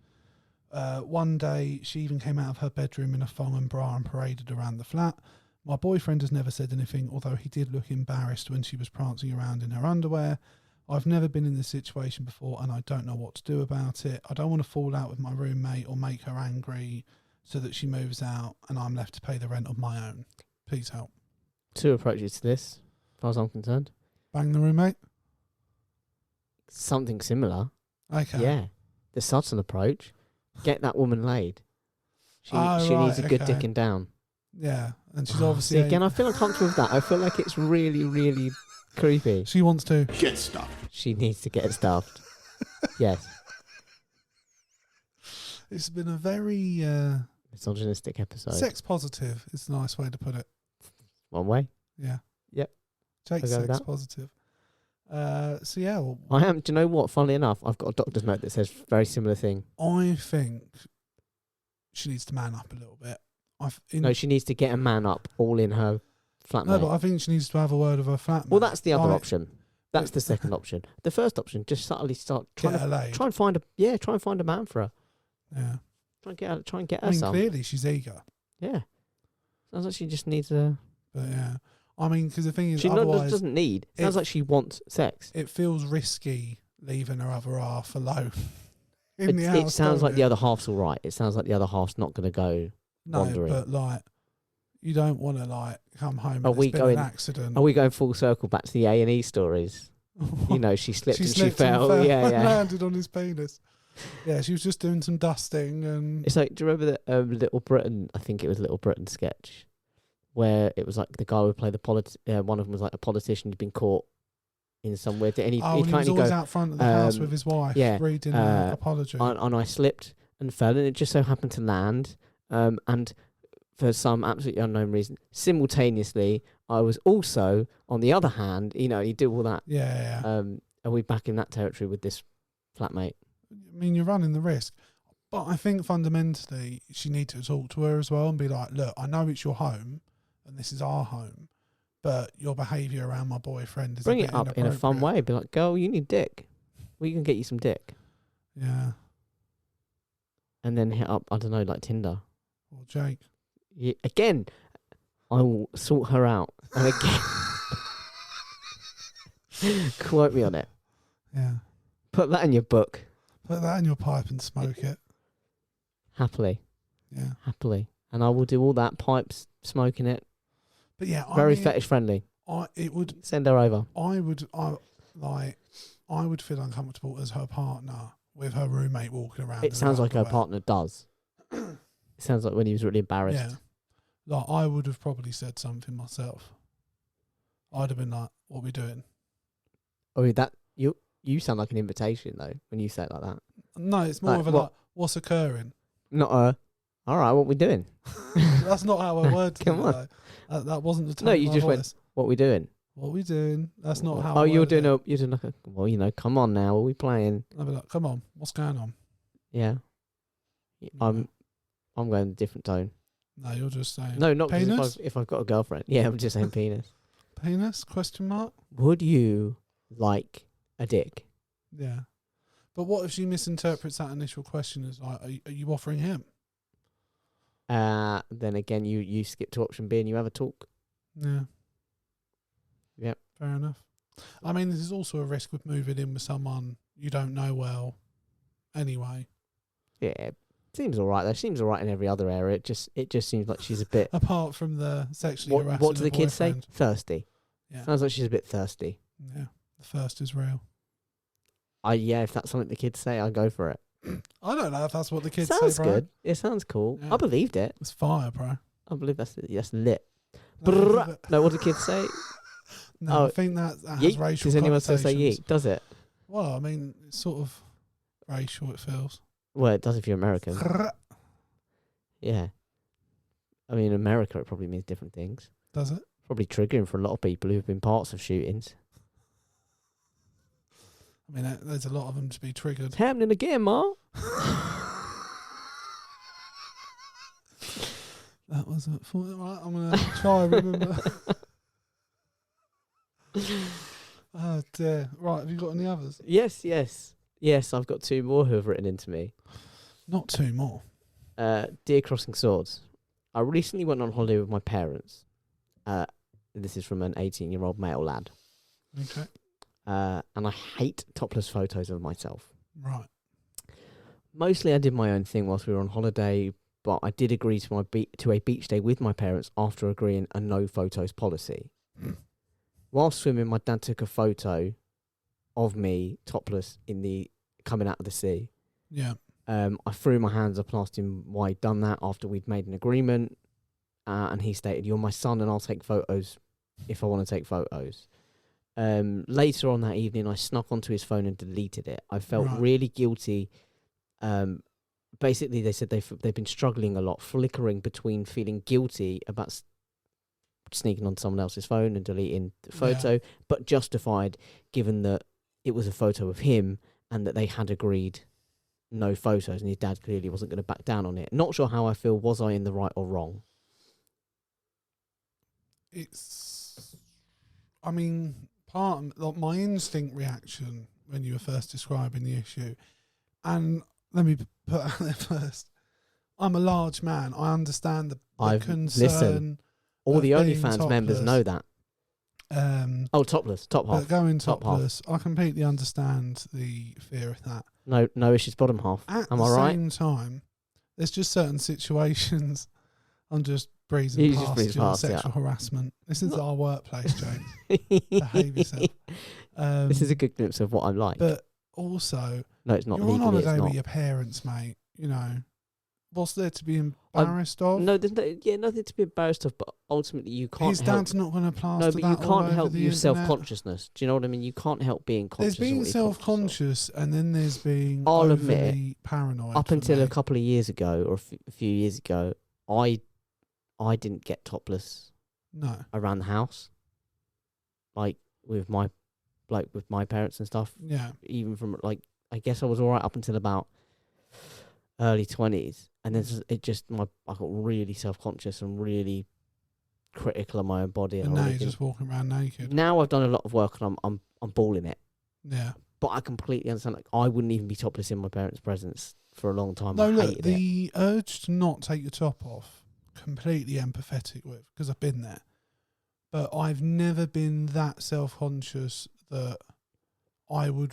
One day, she even came out of her bedroom in a thong and bra and paraded around the flat. My boyfriend has never said anything, although he did look embarrassed when she was prancing around in her underwear. I've never been in this situation before, and I don't know what to do about it. I don't want to fall out with my roommate or make her angry so that she moves out and I'm left to pay the rent of my own. Please help.
Two approaches to this, as far as I'm concerned.
Bang the roommate?
Something similar.
Okay.
Yeah. The Sutton approach. Get that woman laid. She
Oh,
needs a
right,
good
okay.
dicking down.
Yeah, and she's
See,
obviously...
again, I feel uncomfortable with that. I feel like it's really, really creepy.
She wants to...
Get stuffed.
She needs to get stuffed. Yes.
It's been a very...
Misogynistic episode.
sex positive is a nice way to put it.
One way.
Yeah.
Yep.
Jake's
I'll go with
sex
that.
positive. So yeah, well,
I am. Do you know what? Funnily enough, I've got a doctor's note that says very similar thing.
I think she needs to man up a little bit.
No, she needs to get a man up all in her flatmate.
No, but I think she needs to have a word with her flatmate.
Well, that's the other
Like,
option. That's the second option. The first option, just subtly start
Get her
trying
laid.
to find a man for her.
Yeah.
Try and get
I
her
mean,
some.
clearly she's eager.
Yeah. Sounds like she just needs a.
But yeah. I mean, because the thing is,
She
otherwise
doesn't need. Sounds like she wants sex.
it feels risky leaving her other half alone in the house.
It sounds
don't
like the other half's all right. It sounds like the other half's not going to go.
No,
wandering.
but like, you don't want to like come home
Are
and
we
it's been
going-
an accident.
Are we going full circle back to the A&E stories? You know, she slipped and she
slipped
fell.
and
Yeah,
and
yeah.
landed on his penis. Yeah, she was just doing some dusting and
It's like, do you remember the Little Britain? I think it was Little Britain sketch where it was like the guy would play the one of them was like a politician who'd been caught in some weird thing, and
he
he'd
was
kind of
always
go,
out front of the house
um,
with his wife
yeah,
reading an apology.
and I slipped and fell, and it just so happened to land. And for some absolutely unknown reason, simultaneously, I was also, on the other hand, you know, you do all that.
Yeah.
Are we back in that territory with this flatmate?
I mean, you're running the risk. But I think fundamentally, she needs to talk to her as well and be like, look, I know it's your home and this is our home, but your behaviour around my boyfriend is
Bring
a
it
bit
up in a fun
inappropriate.
way. Be like, girl, you need dick. We can get you some dick.
Yeah.
And then hit up, I don't know, like Tinder.
Or Jake.
Yeah, again, I will sort her out. And again, quote me on it.
Yeah.
Put that in your book.
Put that in your pipe and smoke it.
Happily.
Yeah.
Happily. And I will do all that, pipes, smoking it.
But yeah,
Very
I mean,
fetish friendly.
it would.
Send her over.
I would. like, I would feel uncomfortable as her partner with her roommate walking around.
It sounds like her partner does. It sounds like when he was really embarrassed.
Yeah. Like, I would have probably said something myself. I'd have been like, what are we doing?
Oh, that you sound like an invitation though when you say it like that.
No, it's more
Like,
of a,
what?
like, what's occurring?
Not all right, what we doing?
That's not how I worded
Come
it,
on.
though. That wasn't the tone
No,
of
you
my
just
voice.
went, what we doing?
What are we doing? That's not how
Oh,
I
you're
worded
doing
it.
you're doing like a, well, you know, come on now, what are we playing?
I'd be like, come on, what's going on?
Yeah. I'm going a different tone.
No, you're just saying.
No, not 'cause
penis?
if I've got a girlfriend. Yeah, I'm just saying penis.
Penis? Question mark?
Would you like a dick?
Yeah. But what if she misinterprets that initial question as like, are you offering him?
Then again, you skip to option B and you have a talk.
Yeah.
Yep.
Fair enough. I mean, there's also a risk with moving in with someone you don't know well anyway.
Yeah, seems all right though. Seems all right in every other area. It just seems like she's a bit.
Apart from the sexually harassing
What do the kids say?
boyfriend.
Thirsty.
Yeah.
Sounds like she's a bit thirsty.
Yeah. The first is real.
Yeah, if that's something the kids say, I go for it.
I don't know if that's what the kids
Sounds
say, bro.
good. It sounds cool.
Yeah.
I believed it.
It's fire, bro.
I believe that's lit. Brrr. No, what do kids say?
No,
Oh,
I think that has
Yeet.
racial
Does anyone still say
connotations.
yeet? Does it?
Well, I mean, it's sort of racial, it feels.
Well, it does if you're American. Yeah. I mean, in America, it probably means different things.
Does it?
Probably triggering for a lot of people who've been parts of shootings.
I mean, there's a lot of them to be triggered.
It's happening again, Ma.
That was it. Right, I'm going to try and remember. Oh, dear. Right, have you got any others?
Yes, I've got two more who have written into me.
Not two more.
Dear Crossing Swords, I recently went on holiday with my parents. This is from an 18-year-old male lad.
Okay.
And I hate topless photos of myself.
Right.
Mostly I did my own thing whilst we were on holiday, but I did agree to a beach day with my parents after agreeing a no photos policy. While swimming, my dad took a photo of me topless coming out of the sea.
Yeah.
I threw my hands up and asked him why he'd done that after we'd made an agreement. And he stated, "You're my son and I'll take photos if I want to take photos." Later on that evening, I snuck onto his phone and deleted it. I felt really guilty. Basically, they said they've been struggling a lot, flickering between feeling guilty about sneaking on someone else's phone and deleting the photo, but justified given that it was a photo of him and that they had agreed no photos, and his dad clearly wasn't going to back down on it. Not sure how I feel. Was I in the right or wrong?
I mean, like my instinct reaction when you were first describing the issue, and let me put out there first, I'm a large man. I understand the concern.
Listen, all the OnlyFans members know that. Topless, top half.
But going
top
topless,
half.
I completely understand the fear of that.
No issues, bottom half. Am I right?
At the same time, there's just certain situations. I'm just breezing
You just
past
breeze
your
past,
sexual harassment. This is our workplace, James. Behave yourself.
This is a good glimpse of what I'm like.
But also,
no, it's not
you're on
legally.
holiday
It's
with
not.
your parents, mate. You know, what's there to be embarrassed of?
No, there's nothing to be embarrassed of. But ultimately, you can't.
His dad's not going to plaster
No, but you
that all
can't
over
help
the
your
internet.
self-consciousness. Do you know what I mean? You can't help being conscious.
There's being
of what you're conscious of.
self-conscious, and then there's being
I'll
overly
admit,
paranoid.
Up
for
until
me.
a couple of years ago, or a few years ago, I didn't get topless
No.
around the house, like with my parents and stuff.
Yeah.
Even from I guess I was all right up until about early 20s, and then I got really self-conscious and really critical of my own body.
And now you're just walking around naked.
Now I've done a lot of work and I'm balling it.
Yeah.
But I completely understand. Like, I wouldn't even be topless in my parents' presence for a long time.
No,
I
look,
hated
the urge to not take your top off, completely empathetic with, because I've been there. But I've never been that self-conscious that I would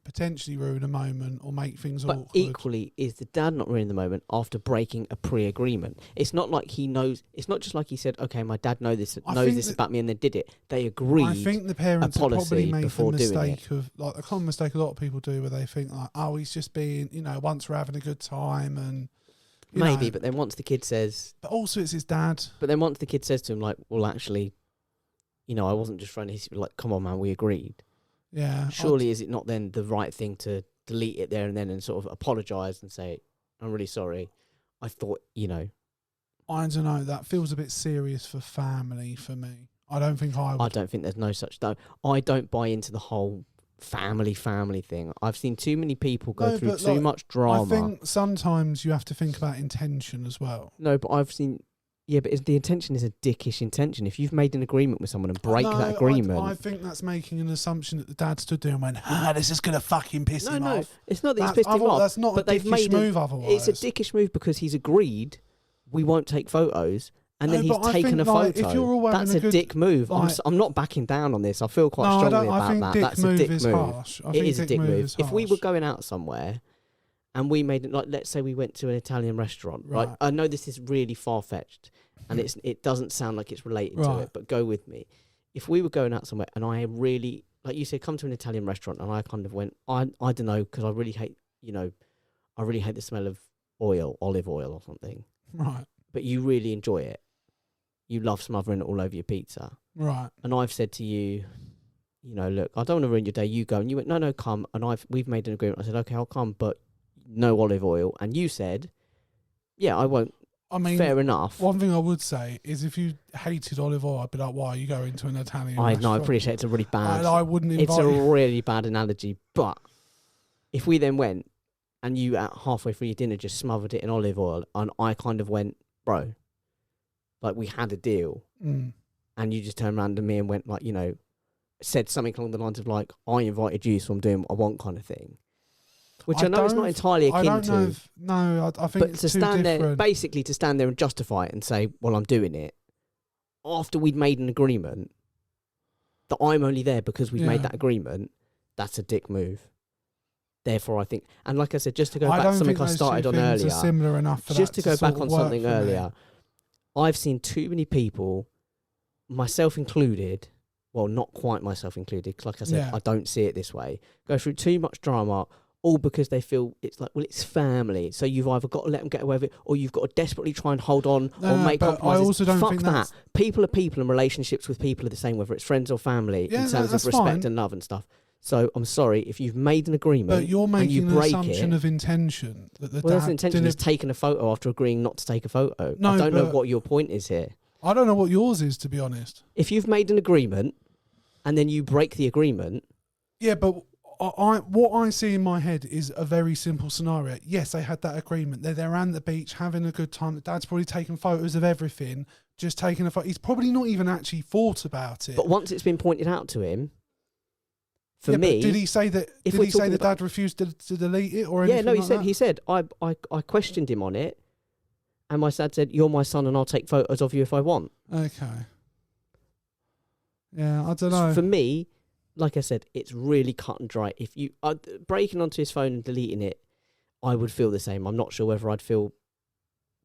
potentially ruin a moment or make things
But
awkward.
equally, is the dad not ruining the moment after breaking a pre-agreement? It's not like he knows. It's not just like he said, "Okay, my dad knows this about me," and they did it. They agreed.
I think the parents have
policy
probably made the
before doing
mistake of, like, a common mistake a lot of people do, where they think like, "Oh, he's just being, once we're having a good time," and
Maybe, but then once the kid says,
but also it's his dad.
But then once the kid says to him, like, "Well, actually, I wasn't just trying to," he's like, "Come on, man, we agreed."
Yeah.
Surely, is it not then the right thing to delete it there and then and sort of apologise and say, "I'm really sorry. I thought,
I don't know. That feels a bit serious for family for me. I don't think I would.
I don't think there's no such thing. I don't buy into the whole family thing. I've seen too many people go through too much drama.
I think sometimes you have to think about intention as well.
No, but I've seen... Yeah, but the intention is a dickish intention. If you've made an agreement with someone and break that agreement...
I think that's making an assumption that the dad stood there and went, this is going to fucking piss him off.
No, it's not that he's pissed him off.
That's not a dickish move otherwise.
It's a dickish move because he's agreed we won't take photos, and then he's taken a photo.
If you're all
that's a dick move. I'm not backing down on this. I feel quite strongly about that. That's a dick move.
Harsh.
It is a dick move. If we were going out somewhere... And we made it, like, let's say we went to an Italian restaurant, right? I know this is really far-fetched, and it doesn't sound like it's related to it, but go with me. If we were going out somewhere, and I really, like you said, come to an Italian restaurant, and I kind of went, I don't know, because I really hate, I really hate the smell of olive oil or something.
Right.
But you really enjoy it. You love smothering it all over your pizza.
Right.
And I've said to you, look, I don't want to ruin your day. You go. And you went, no, come. And we've made an agreement. I said, okay, I'll come, but no olive oil. And you said, yeah, I won't. I mean, fair enough.
One thing I would say is if you hated olive oil, I'd be like, why are you going to an Italian restaurant?
I appreciate it's a really bad...
I wouldn't invite
It's a really bad analogy, but if we then went and you at halfway through your dinner just smothered it in olive oil and I kind of went, bro, like we had a deal, and you just turned around to me and went like, said something along the lines of like, I invited you, so I'm doing what I want kind of thing. Which I know is not entirely akin to.
I think it's too different.
Basically to stand there and justify it and say, well, I'm doing it, after we'd made an agreement, that I'm only there because we've made that agreement, that's a dick move. Therefore, I think, and like I said, just to go back to something I started on earlier,
similar enough for
just
that
to go back on something
me.
earlier, I've seen too many people, myself included, well, not quite myself included, because like I said, I don't see it this way, go through too much drama, all because they feel it's like, well, it's family. So you've either got to let them get away with it, or you've got to desperately try and hold on or make compromises.
I also don't
Fuck
think
that. People are people, and relationships with people are the same, whether it's friends or family, in terms of respect and love and stuff. So I'm sorry if you've made an agreement,
but you're making
an
assumption of intention that the
dad intention is taking a photo after agreeing not to take a photo.
No,
I don't know what your point is here.
I don't know what yours is, to be honest.
If you've made an agreement and then you break the agreement,
yeah, but. What I see in my head is a very simple scenario. Yes, they had that agreement. They're around the beach having a good time. The dad's probably taking photos of everything, just taking a photo. He's probably not even actually thought about it.
But once it's been pointed out to him, for me...
Did he say that? Did he say the dad refused to delete it or anything?
Yeah, no,
he said.
He said I questioned him on it, and my dad said, "You're my son, and I'll take photos of you if I want."
Okay. Yeah, I don't know.
For me, like I said, it's really cut and dry. If you breaking onto his phone and deleting it, I would feel the same. I'm not sure whether I'd feel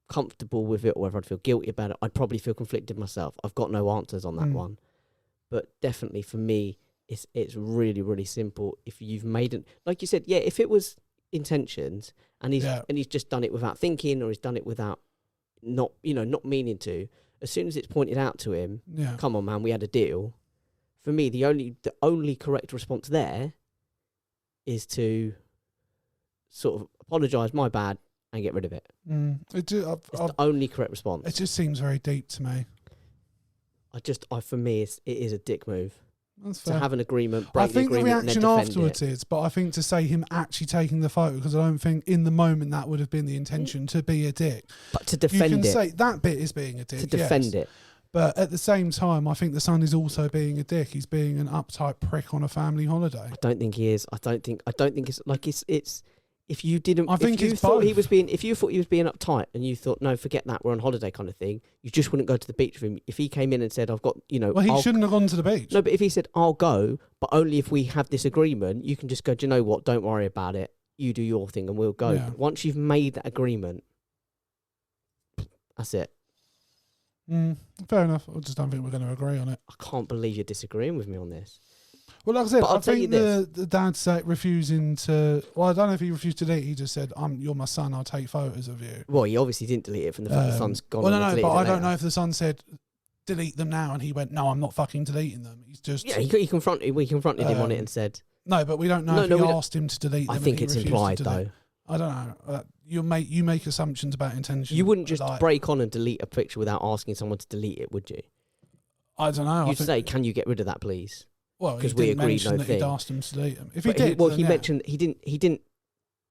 comfortable with it or whether I'd feel guilty about it. I'd probably feel conflicted myself. I've got no answers on that one. But definitely for me, it's really, really simple. If you've made it, like you said, yeah, if it was intentions and he's just done it without thinking, or he's done it without not meaning to, as soon as it's pointed out to him, come on, man, we had a deal. For me, the only correct response there is to sort of apologise, my bad, and get rid of it. It's the only correct response.
It just seems very deep to me.
For me, it is a dick move.
That's fair.
To have an agreement, break the agreement,
I think the reaction afterwards
it.
is, but I think to say him actually taking the photo, because I don't think in the moment that would have been the intention to be a dick.
But to defend it.
You can say that bit is being a dick.
To defend it.
But at the same time, I think the son is also being a dick. He's being an uptight prick on a family holiday.
I don't think he is. I don't think it's like it's if you didn't,
I think
if you
it's
thought he
both.
was being, if you thought he was being uptight, and you thought, no, forget that, we're on holiday, kind of thing, you just wouldn't go to the beach with him. If he came in and said, I've got,
Well, he
I'll
shouldn't have gone to the beach.
No, but if he said, I'll go, but only if we have this agreement, you can just go, do you know what? Don't worry about it. You do your thing and we'll go.
Yeah.
Once you've made that agreement, that's it.
Fair enough. I just don't think we're going to agree on it.
I can't believe you're disagreeing with me on this.
Well, like I said,
But I'll
I
tell you
think the dad said refusing to... Well, I don't know if he refused to delete. He just said, you're my son, I'll take photos of you.
Well, he obviously didn't delete it from the fact the son's gone.
Well,
on and
no,
deleted
but
it
I don't
later.
know if the son said, delete them now, and he went, no, I'm not fucking deleting them. He's just...
Yeah, we confronted him on it and said...
No, but we don't know if he asked him to delete them.
I think
and he
it's
refused
implied,
to delete.
though.
I don't know. You make assumptions about intention.
You wouldn't just
like,
break on and delete a picture without asking someone to delete it, would you?
I don't know.
You'd say, can you get rid of that, please?
Well,
because
we
agreed
mention
no
that
thing.
he'd asked him to delete them. If
But
he did,
he mentioned he didn't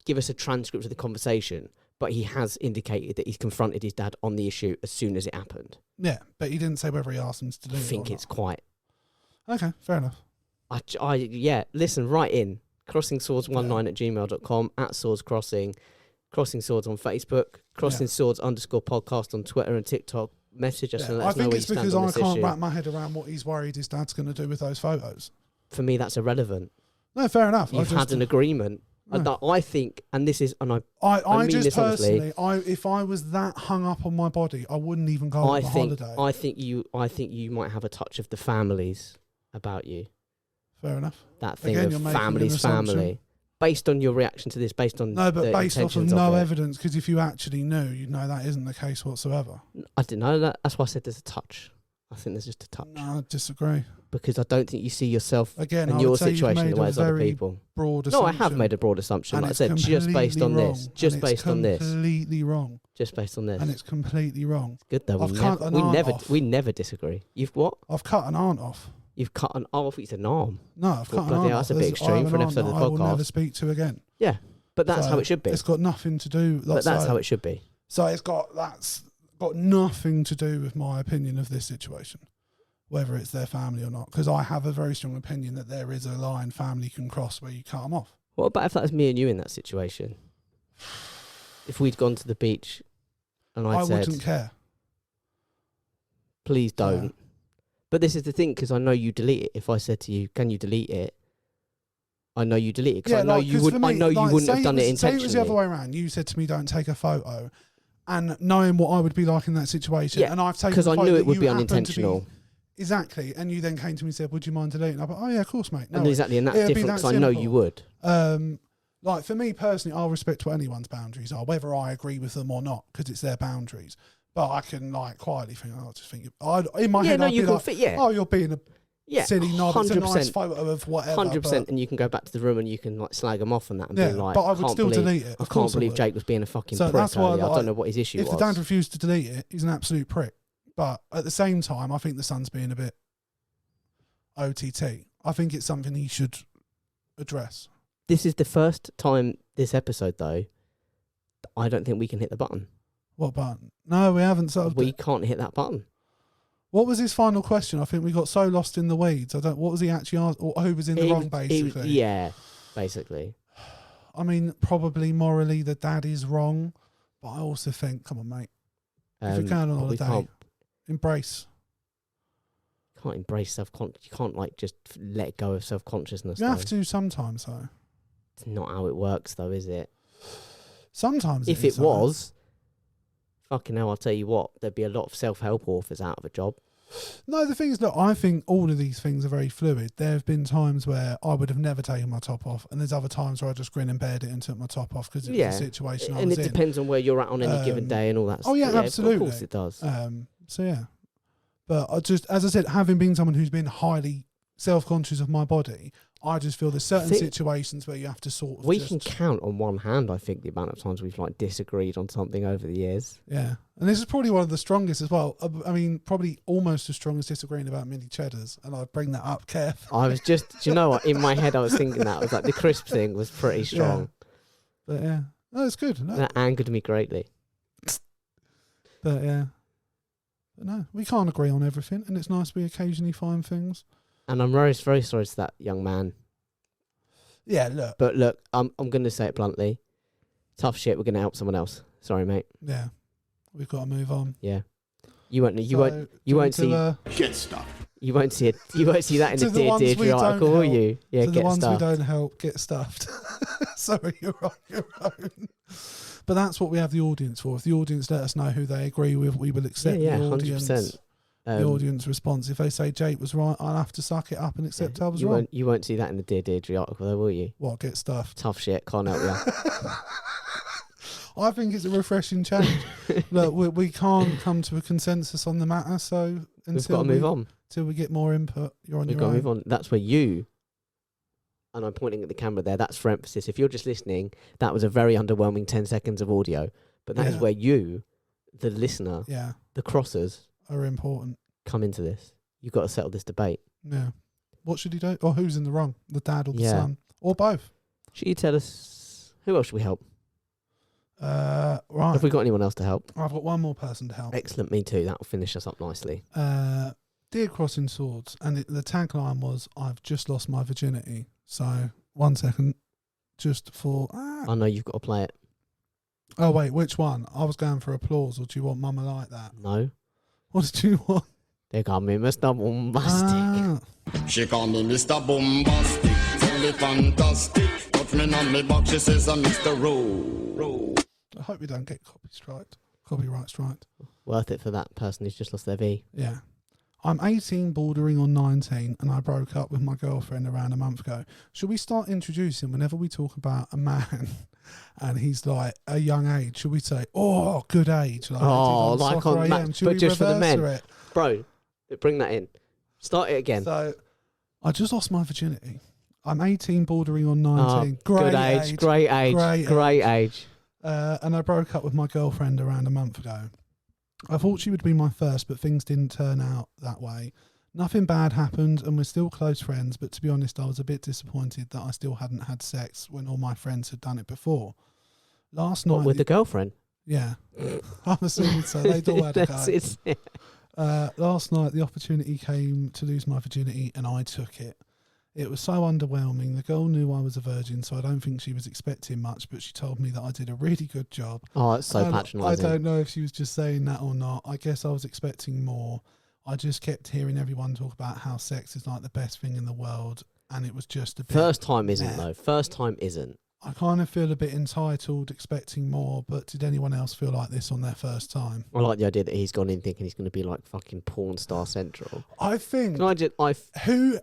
give us a transcript of the conversation, but he has indicated that he's confronted his dad on the issue as soon as it happened.
Yeah, but he didn't say whether he asked him to delete it.
I think
or
it's quite.
Okay, fair enough.
Listen, write in CrossingSwords19@gmail.com, @SwordsCrossing, Crossing Swords on Facebook, CrossingSwords_podcast on Twitter and TikTok. Message us and let
I
us know
think
where
it's
you stand
because
on
I
this
can't
issue.
wrap my head around what he's worried his dad's going to do with those photos.
For me, that's irrelevant.
No, fair enough.
You've had an agreement. I think, and this is, and I mean
just
this honestly,
personally, if I was that hung up on my body, I wouldn't even go on a holiday.
I think you might have a touch of the families about you.
Fair enough.
That thing
Again,
of
you're making an
family's
assumption.
family. Based on your reaction to this, based on
No, but
the
based off of
intentions
no
it.
evidence, because if you actually knew, you'd know that isn't the case whatsoever.
I didn't know that. That's why I said there's a touch. I think there's just a touch.
No, I disagree.
Because I don't think you see yourself
Again,
and
I
your
would say you've
situation
made
the way
a
as other
very
people.
broad
No, I
assumption.
have made a broad assumption.
And
Like I
it's
said, just based on
completely
this.
wrong.
Just
And
based
it's
on this.
completely wrong.
Just based on this.
And it's completely wrong.
Good though.
I've cut an arm off.
We never disagree. You've what?
I've cut an aunt off.
You've cut an arm. I thought you said an arm.
No, I've cut an
bloody
aunt
hell,
off.
that's a bit
There's- I have
extreme for an
aunt
episode of
that
the
I will never
podcast.
speak to again.
Yeah, but that's
So
how it should be.
It's got nothing to do.
But that's how it should be.
So that's got nothing to do with my opinion of this situation, whether it's their family or not. Because I have a very strong opinion that there is a line family can cross where you cut them off.
What about if that was me and you in that situation? If we'd gone to the beach and I said,
wouldn't care.
please don't.
Yeah.
But this is the thing, because I know you delete it. If I said to you, can you delete it? I know you delete it because I know you would. I know you wouldn't have done it intentionally.
Say it was the other way around. You said to me, "Don't take a photo," and knowing what I would be like in that situation,
Yeah,
and I've taken
because I
a photo
knew
that
it would
you
be
happened to
unintentional.
Exactly, and you then came to me and said, "Would you mind deleting?" I thought, "Oh yeah, of course, mate." No,
And exactly, and that's
it'd be
different
that
because I know you
simple.
would.
Like for me personally, I'll respect what anyone's boundaries are, whether I agree with them or not, because it's their boundaries. But I can like quietly think, I just think in my
Yeah,
head,
no,
I'd
you
be
can
like,
fit. Yeah,
"Oh, you're being a
yeah,
silly knob. It's a nice
100%.
photo of whatever."
100%, and you can go back to the room and you can like slag them off and that, and
Yeah,
be like,
but I would
can't
still
believe,
delete it.
I
Of
can't
course I
believe
would.
Jake was being a fucking
So
prick
that's why,
earlier. I
like,
don't know what his issue
If
was.
the dad refused to delete it, he's an absolute prick. But at the same time, I think the son's being a bit OTT. I think it's something he should address.
This is the first time this episode, though, I don't think we can hit the button.
What button? No, we haven't solved
We
it.
can't hit that button.
What was his final question? I think we got so lost in the weeds. What was he actually asked? Or who was in the wrong, basically?
Yeah, basically.
I mean, probably morally the dad is wrong, but I also think, come on, mate. If you're going on
but we
holiday, embrace.
can't embrace self-conscious. You can't like just let go of self-consciousness.
You have
though.
to sometimes, though.
It's not how it works, though, is it?
Sometimes
If
is,
it was, fucking hell, I'll tell you what, there'd be a lot of self-help authors out of a job.
No, the thing is, look, I think all of these things are very fluid. There have been times where I would have never taken my top off, and there's other times where I just grin and bared it and took my top off because it was a situation I
and
was
it
in.
depends on where you're at on any given day and all that.
Oh, yeah, absolutely.
Of course it does.
So, yeah. But I just, as I said, having been someone who's been highly self-conscious of my body, I just feel there's certain situations where you have to sort of
we can count on one hand, I think, the amount of times we've like disagreed on something over the years.
Yeah. And this is probably one of the strongest as well. I mean, probably almost as strong as disagreeing about mini cheddars. And I bring that up carefully.
I was just, do you know what? In my head, I was thinking that. I was like, the crisp thing was pretty strong.
Yeah. But yeah. No, it's good. No.
That angered me greatly.
But yeah. But no, we can't agree on everything. And it's nice we occasionally find things.
And I'm very, very sorry to that young man.
Yeah, look.
But look, I'm going to say it bluntly. Tough shit. We're gonna help someone else. Sorry, mate.
Yeah, we've got to move on.
Yeah. You won't see. You won't see it. You won't see that in the Dear Deirdre article, will you? Yeah,
to
get
the ones
stuffed.
we don't help, get stuffed. Sorry, you're on your own. But that's what we have the audience for. If the audience let us know who they agree with, we will accept
Yeah,
the
100%.
audience. The audience response. If they say Jake was right, I'll have to suck it up and accept I was wrong.
You won't see that in the Dear Deirdre article, though, will you?
What, get stuffed?
Tough shit. Can't help you.
I think it's a refreshing change. Look, we can't come to a consensus on the matter, so
We've got to move on.
Until we get more input, you're on
We've
your
got
own.
to move on. That's where you, and I'm pointing at the camera there, that's for emphasis. If you're just listening, that was a very underwhelming 10 seconds of audio. But that is where you, the listener, the crossers,
are important.
Come into this. You've got to settle this debate.
Yeah. What should he do? Or who's in the wrong? The dad or the son? Or both?
Should you tell us who else should we help?
Right.
Have we got anyone else to help?
I've got one more person to help.
Excellent, me too. That'll finish us up nicely.
Dear Crossing Swords, and the tagline was, I've just lost my virginity. So, 1 second, just for...
I know you've got to play it.
Oh, wait, which one? I was going for applause, or do you want Mama Like That?
No.
What did you want?
They call me Mr. Bombastic.
She call me Mr. Bombastic, tell me fantastic. Touch me on me back, she says I'm Mr. Rowe.
I hope we don't get copyright striked.
Worth it for that person who's just lost their V.
Yeah. I'm 18, bordering on 19, and I broke up with my girlfriend around a month ago. Should we start introducing whenever we talk about a man and he's like a young age? Should we say, oh, good age? Like
on that, but just for the men.
It?
Bro, bring that in. Start it again.
So, I just lost my virginity. I'm 18, bordering on 19.
Great age.
And I broke up with my girlfriend around a month ago. I thought she would be my first, but things didn't turn out that way. Nothing bad happened, and we're still close friends, but to be honest, I was a bit disappointed that I still hadn't had sex when all my friends had done it before. Last night...
with the girlfriend?
Yeah. I'm assuming so. They'd all had a go. Last night, the opportunity came to lose my virginity, and I took it. It was so underwhelming. The girl knew I was a virgin, so I don't think she was expecting much, but she told me that I did a really good job.
Oh, it's so patronising.
I don't know if she was just saying that or not. I guess I was expecting more. I just kept hearing everyone talk about how sex is like the best thing in the world, and it was just a bit...
First time isn't, though. First time isn't.
I kind of feel a bit entitled, expecting more, but did anyone else feel like this on their first time?
I like the idea that he's gone in thinking he's going to be like fucking porn star central.
I think... Who...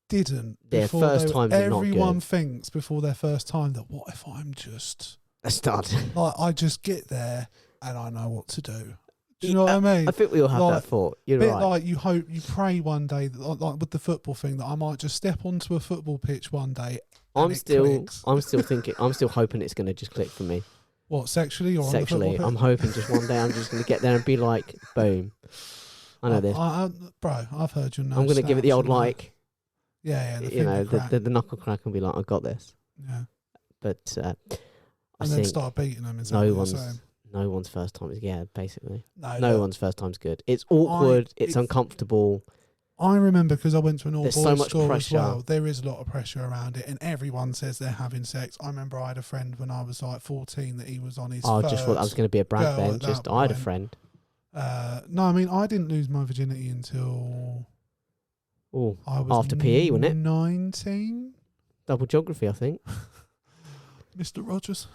didn't.
Their first times are not good.
Everyone thinks before their first time that what if I'm just
a stud?
Like I just get there and I know what to do. Do you know what I mean?
I think we all have that thought. You're right.
Like you hope, you pray one day that, like with the football thing, that I might just step onto a football pitch one day. I'm still
thinking. I'm still hoping it's going to just click for me.
What, sexually or
sexually?
On the
I'm hoping just one day I'm just going to get there and be like, boom. I know this,
bro. I've heard your nose.
I'm going to give it the old like.
Yeah,
the knuckle crack and be like, I got this.
Yeah.
But
and then start beating them.
No one's first time is basically.
No
one's first time's good. It's awkward. It's uncomfortable.
I remember because I went to an all-boys
so much
school
pressure.
as well. There is a lot of pressure around it, and everyone says they're having sex. I remember I had a friend when I was like 14 that he was on his.
Just thought that was going to be a brag then. Just I had a friend.
No, I mean I didn't lose my virginity until. I was
after PE, wasn't it?
19.
Double geography, I think.
Mr. Rogers.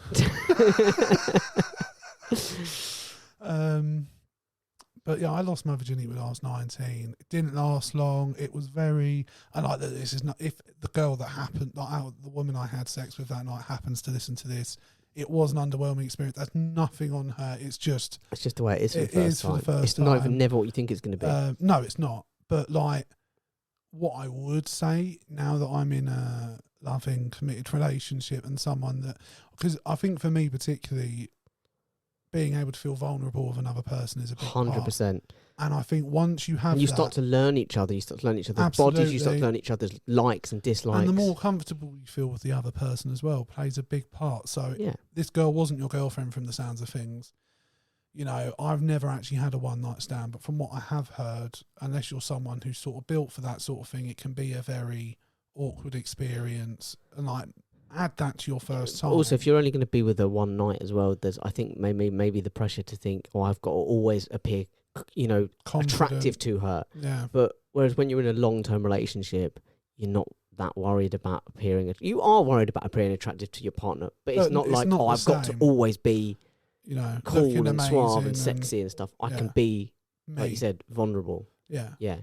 But yeah, I lost my virginity when I was 19. It didn't last long. It was very, and like this is not, if the girl that happened, like the woman I had sex with that night happens to listen to this, it was an underwhelming experience. There's nothing on her. It's just
the way it is for the first time. It's
time.
not even never what you think it's going to be.
No, it's not. But like, what I would say now that I'm in a loving, committed relationship and someone that, because I think for me particularly, being able to feel vulnerable with another person is a big
100%.
part. And I think once you have
start to learn each other, you start to learn each other's
Absolutely.
bodies, you start to learn each other's likes and dislikes.
And the more comfortable you feel with the other person as well plays a big part. So this girl wasn't your girlfriend from the sounds of things. You know, I've never actually had a one-night stand, but from what I have heard, unless you're someone who's sort of built for that sort of thing, it can be a very awkward experience. And like, add that to your first time.
Also, if you're only going to be with her one night as well, there's I think maybe the pressure to think, oh, I've got to always appear,
Confident.
attractive to her.
Yeah.
But whereas when you're in a long-term relationship, you're not that worried about appearing. You are worried about appearing attractive to your partner, but it's not like,
not
I've got to always be, cool
looking
and suave and
amazing
sexy and stuff. I can be,
me.
like you said, vulnerable.
Yeah.
Yeah.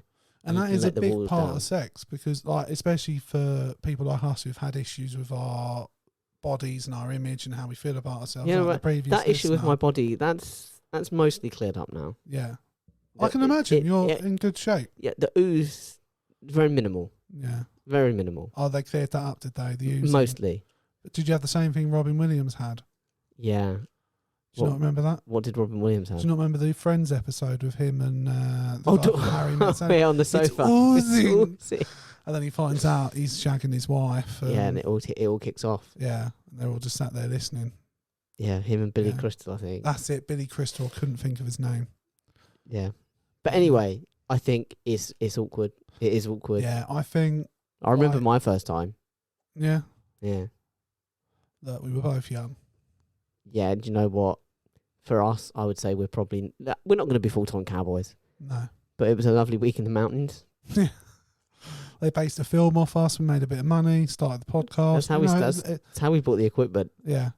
And
You
that
can
is a
let the
big
walls
part
down.
of sex because, like, especially for people like us who've had issues with our bodies and our image and how we feel about ourselves.
Yeah,
like the
but
previous
that issue with
listener.
my body, that's mostly cleared up now.
Yeah. I can imagine you're
it-
in good shape.
Yeah, the ooze, very minimal.
Yeah.
Very minimal.
Oh, they cleared that up, did they? The oozing.
Mostly.
Did you have the same thing Robin Williams had?
Yeah.
Do you not remember that?
What did Robin Williams have?
Do you not remember the Friends episode with him and the
Oh,
guy called Harry Met
yeah, on the sofa.
It's oozing.
oozing.
And then he finds out he's shagging his wife.
Yeah, and it all kicks off.
yeah, and they're all just sat there listening.
Yeah, him and Billy
Yeah.
Crystal, I think.
That's it. Billy Crystal, couldn't think of his name.
Yeah. But anyway, I think it's awkward. It is awkward.
Yeah, I think.
I remember
Like-
my first time.
Yeah,
Yeah.
that we were both young.
Yeah, and you know what? For us, I would say we're not going to be full-time cowboys.
No,
But it was a lovely week in the mountains.
they based a film off us. We made a bit of money. Started the podcast.
That's how That's how we bought the equipment
yeah,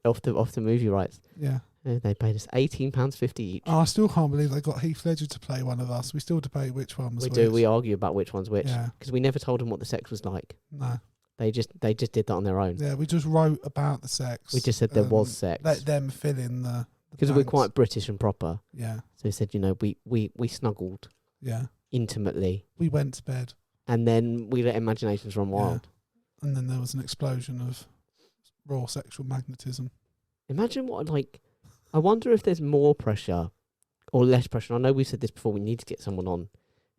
off the movie rights.
yeah.
They paid us £18.50 each.
Oh, I still can't believe they got Heath Ledger to play one of us. We still debate which one was
We
which.
do. We argue about which one's which
Yeah,
because we never told them what the sex was like.
no.
They just did that on their own.
Yeah, we just wrote about the sex.
We just said there was sex
Let them fill in the
because we're
blanks.
quite British and proper.
Yeah,
So we said, we snuggled
yeah.
intimately,
We went to bed,
and then we let imaginations run wild.
and then there was an explosion of raw sexual magnetism.
Imagine I wonder if there's more pressure or less pressure. I know we said this before. We need to get someone on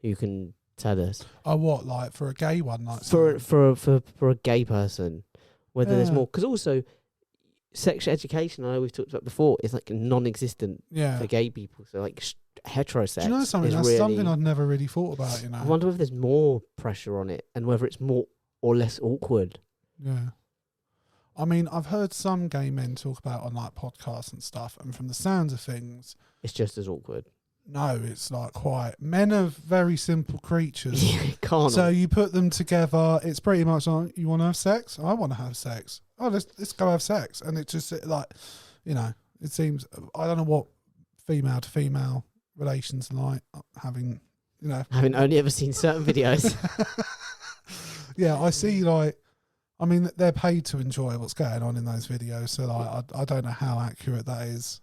who can tell us
Oh, what, like for a gay one, like
for
something?
a gay person whether there's
Yeah.
more, because also sexual education, I know we've talked about before, is like non-existent
Yeah.
for gay people. So like heterosex.
Do you know something?
is
That's
really,
something I've never really thought about.
I wonder if there's more pressure on it and whether it's more or less awkward.
Yeah. I mean, I've heard some gay men talk about on like podcasts and stuff, and from the sounds of things,
It's just as awkward.
no, it's like quite. Men are very simple creatures.
Can't.
So you put them together, it's pretty much like, you want to have sex? I want to have sex. Oh, let's go have sex. And it's just like, it seems, I don't know what female to female relations are like, having,
Having only ever seen certain videos.
Yeah, I see, like, I mean, they're paid to enjoy what's going on in those videos, so like, I don't know how accurate that is.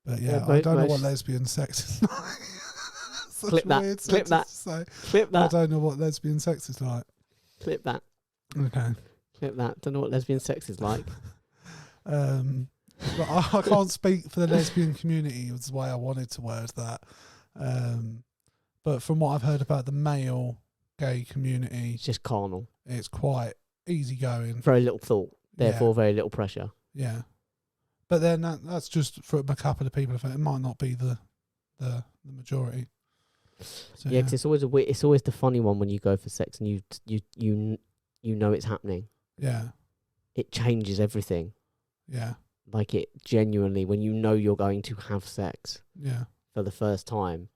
But yeah, I don't know what lesbian sex is like. Such
Clip
a
that,
weird
clip that.
sentence to say.
Clip
I
that.
don't know what lesbian sex is like.
Clip that.
Okay.
Clip that. Don't know what lesbian sex is like.
But I can't speak for the lesbian community, was the way I wanted to word that. But from what I've heard about the male gay community,
It's just carnal.
it's quite easygoing.
Very little thought. Therefore, very little pressure.
Yeah. But then that's just from a couple of people. It might not be the majority. So,
Yeah, because it's always it's always the funny one when you go for sex and you know it's happening.
Yeah.
It changes everything.
Yeah.
Like it genuinely, when you know you're going to have sex
Yeah.
for the first time,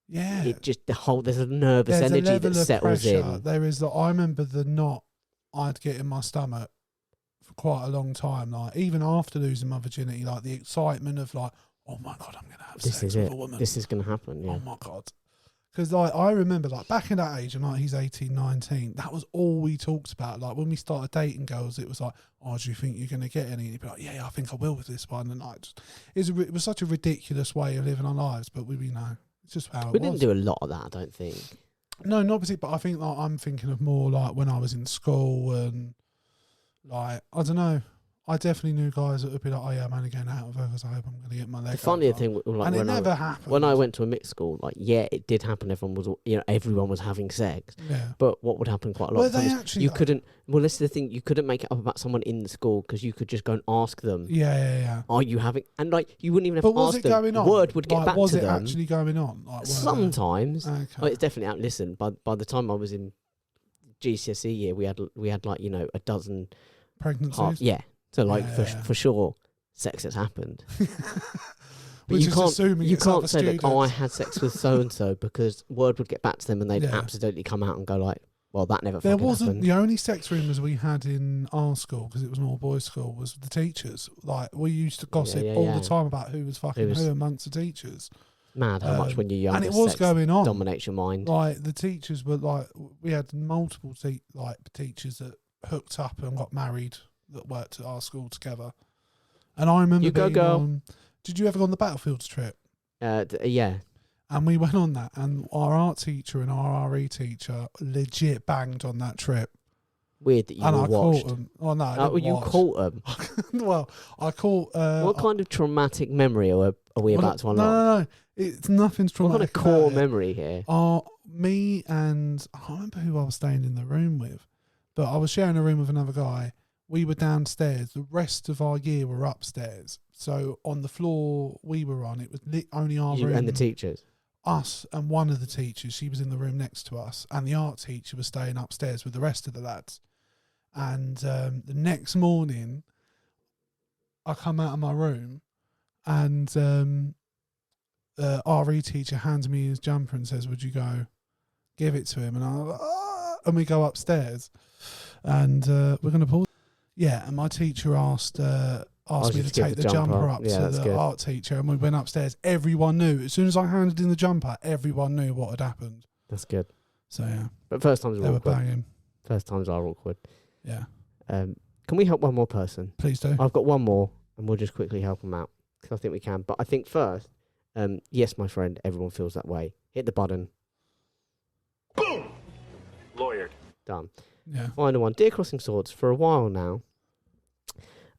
Yeah.
it just there's a nervous
There's
energy
a level
that
of
settles
pressure.
in.
There is I remember the knot I'd get in my stomach for quite a long time. Like even after losing my virginity, like the excitement of like, oh my God, I'm gonna have
This
sex
is
with
it.
a woman.
This is going to happen. Yeah.
Oh my God. Because like I remember like back in that age, and like he's 18, 19, that was all we talked about. Like when we started dating girls, it was like, oh, do you think you're going to get any? And he'd be like, yeah, I think I will with this one. And like, it was such a ridiculous way of living our lives, but we know it's just how
We
it was.
didn't do a lot of that, I don't think.
No, not particularly, but I think like I'm thinking of more like when I was in school and like I don't know. I definitely knew guys that would be like, oh yeah, I'm only going out with her because I hope I'm going to get my leg.
The funnier
up.
thing, like
and it
when
never happened.
when I went to a mixed school, like it did happen. Everyone was having sex.
Yeah.
But what would happen quite a lot
Were
of
they
times,
actually
you
though?
couldn't. Well, this is the thing. You couldn't make it up about someone in the school because you could just go and ask them.
Yeah.
Are you having? And like you wouldn't even have
But
to
was
ask
it
them.
going on?
Word would get
Like,
back
was
to
it
them.
actually going on? Like, were they?
Sometimes.
Okay.
Oh, it's definitely out. Listen, by the time I was in GCSE year, we had like, you know, a dozen
Pregnancies.
yeah. So like
Yeah.
for sure, sex has happened. But
Which
you
is
can't
assuming
you
it's
can't
other
say that, oh, I
students.
had sex with so and so, because word would get back to them and they'd
Yeah.
absolutely come out and go like, well, that never
There
fucking
wasn't
happened.
the only sex rumours we had in our school, because it was an all boys school, was the teachers. Like, we used to gossip
yeah,
all
yeah.
the time about who was fucking
was-
who amongst the teachers.
Mad how much when you're young,
and it was going on.
dominates your mind.
Like, the teachers were like, we had multiple teachers that hooked up and got married that worked at our school together. And I remember
You go,
being
girl.
on. Did you ever go on the battlefields trip?
Yeah.
And we went on that, and our art teacher and our RE teacher legit banged on that trip.
Weird that you
And
were
I
watched.
caught them. Oh no, I
Oh,
didn't
you
watch.
caught them.
Well, I caught.
What kind of traumatic memory are we about to unlock?
No. It's nothing's
What kind
traumatic.
of core
about it.
memory here?
Me and I can't remember who I was staying in the room with, but I was sharing a room with another guy. We were downstairs. The rest of our year were upstairs. So on the floor we were on, it was only our
You
room.
and the teachers.
Us and one of the teachers. She was in the room next to us, and the art teacher was staying upstairs with the rest of the lads. And the next morning, I come out of my room, and the RE teacher hands me his jumper and says, "Would you go give it to him?" And I'm like, "Ah," and we go upstairs, and we're going to pause. Yeah, and my teacher asked me
you
to
to give
take
the
the jumper
jumper.
up
Yeah,
to
that's
the
good.
art teacher, and we went upstairs. Everyone knew. As soon as I handed in the jumper, everyone knew what had happened.
That's good.
So yeah,
But first times
they
are
were
awkward.
banging.
First times are awkward.
Yeah,
Can we help one more person?
please do.
I've got one more, and we'll just quickly help them out, because I think we can. But I think first, yes, my friend, everyone feels that way. Hit the button.
Boom! Lawyered.
Done.
Yeah,
Final one. Dear Crossing Swords, for a while now,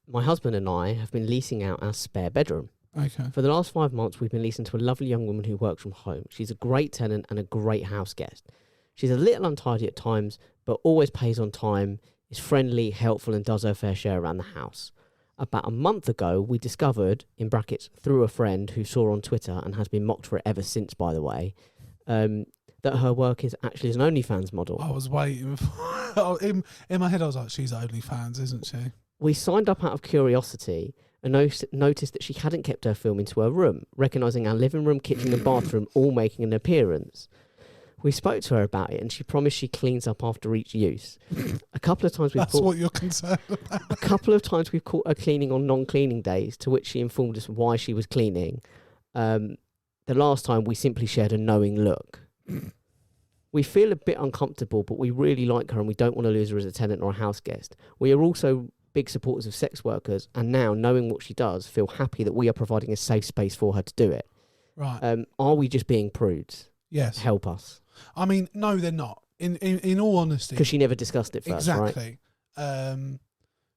my husband and I have been leasing out our spare bedroom.
okay.
For the last 5 months, we've been leasing to a lovely young woman who works from home. She's a great tenant and a great house guest. She's a little untidy at times, but always pays on time, is friendly, helpful, and does her fair share around the house. About a month ago, we discovered, in brackets, through a friend who saw her on Twitter and has been mocked for it ever since, by the way, that her work is actually as an OnlyFans model.
I was waiting. In my head, I was like, "She's OnlyFans, isn't she?"
We signed up out of curiosity and noticed that she hadn't kept her film into her room, recognising our living room, kitchen and bathroom all making an appearance. We spoke to her about it and she promised she cleans up after each use. A couple of times
That's what you're concerned about.
a couple of times we've caught her cleaning on non-cleaning days, to which she informed us why she was cleaning. The last time we simply shared a knowing look. We feel a bit uncomfortable, but we really like her and we don't want to lose her as a tenant or a house guest. We are also big supporters of sex workers, and now, knowing what she does, feel happy that we are providing a safe space for her to do it.
Right.
Are we just being prudes?
Yes.
Help us.
I mean, no, they're not. In all honesty,
Because she never discussed it first, right?
exactly.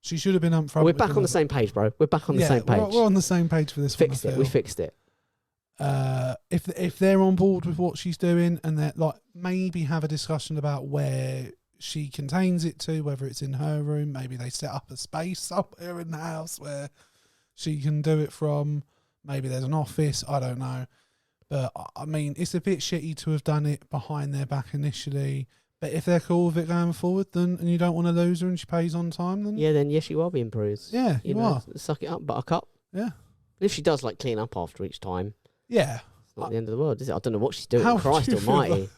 She should have been upfront.
We're
with
back on the same page, bro. We're back on the
Yeah,
same page.
We're on the same page for this.
Fixed
one, I
it. We
feel.
fixed it.
If they're on board with what she's doing, and that, like, maybe have a discussion about where she contains it to, whether it's in her room, maybe they set up a space somewhere in the house where she can do it from. Maybe there's an office, I don't know. But I mean, it's a bit shitty to have done it behind their back initially. But if they're cool with it going forward, then, and you don't want to lose her and she pays on time, then
Yeah, then yes, you are being prudes.
yeah, you are.
Suck it up, buttercup.
Yeah.
If she does like clean up after each time,
Yeah.
it's not the end of the world, is it? I don't know what she's doing.
How would
Christ
you feel
almighty.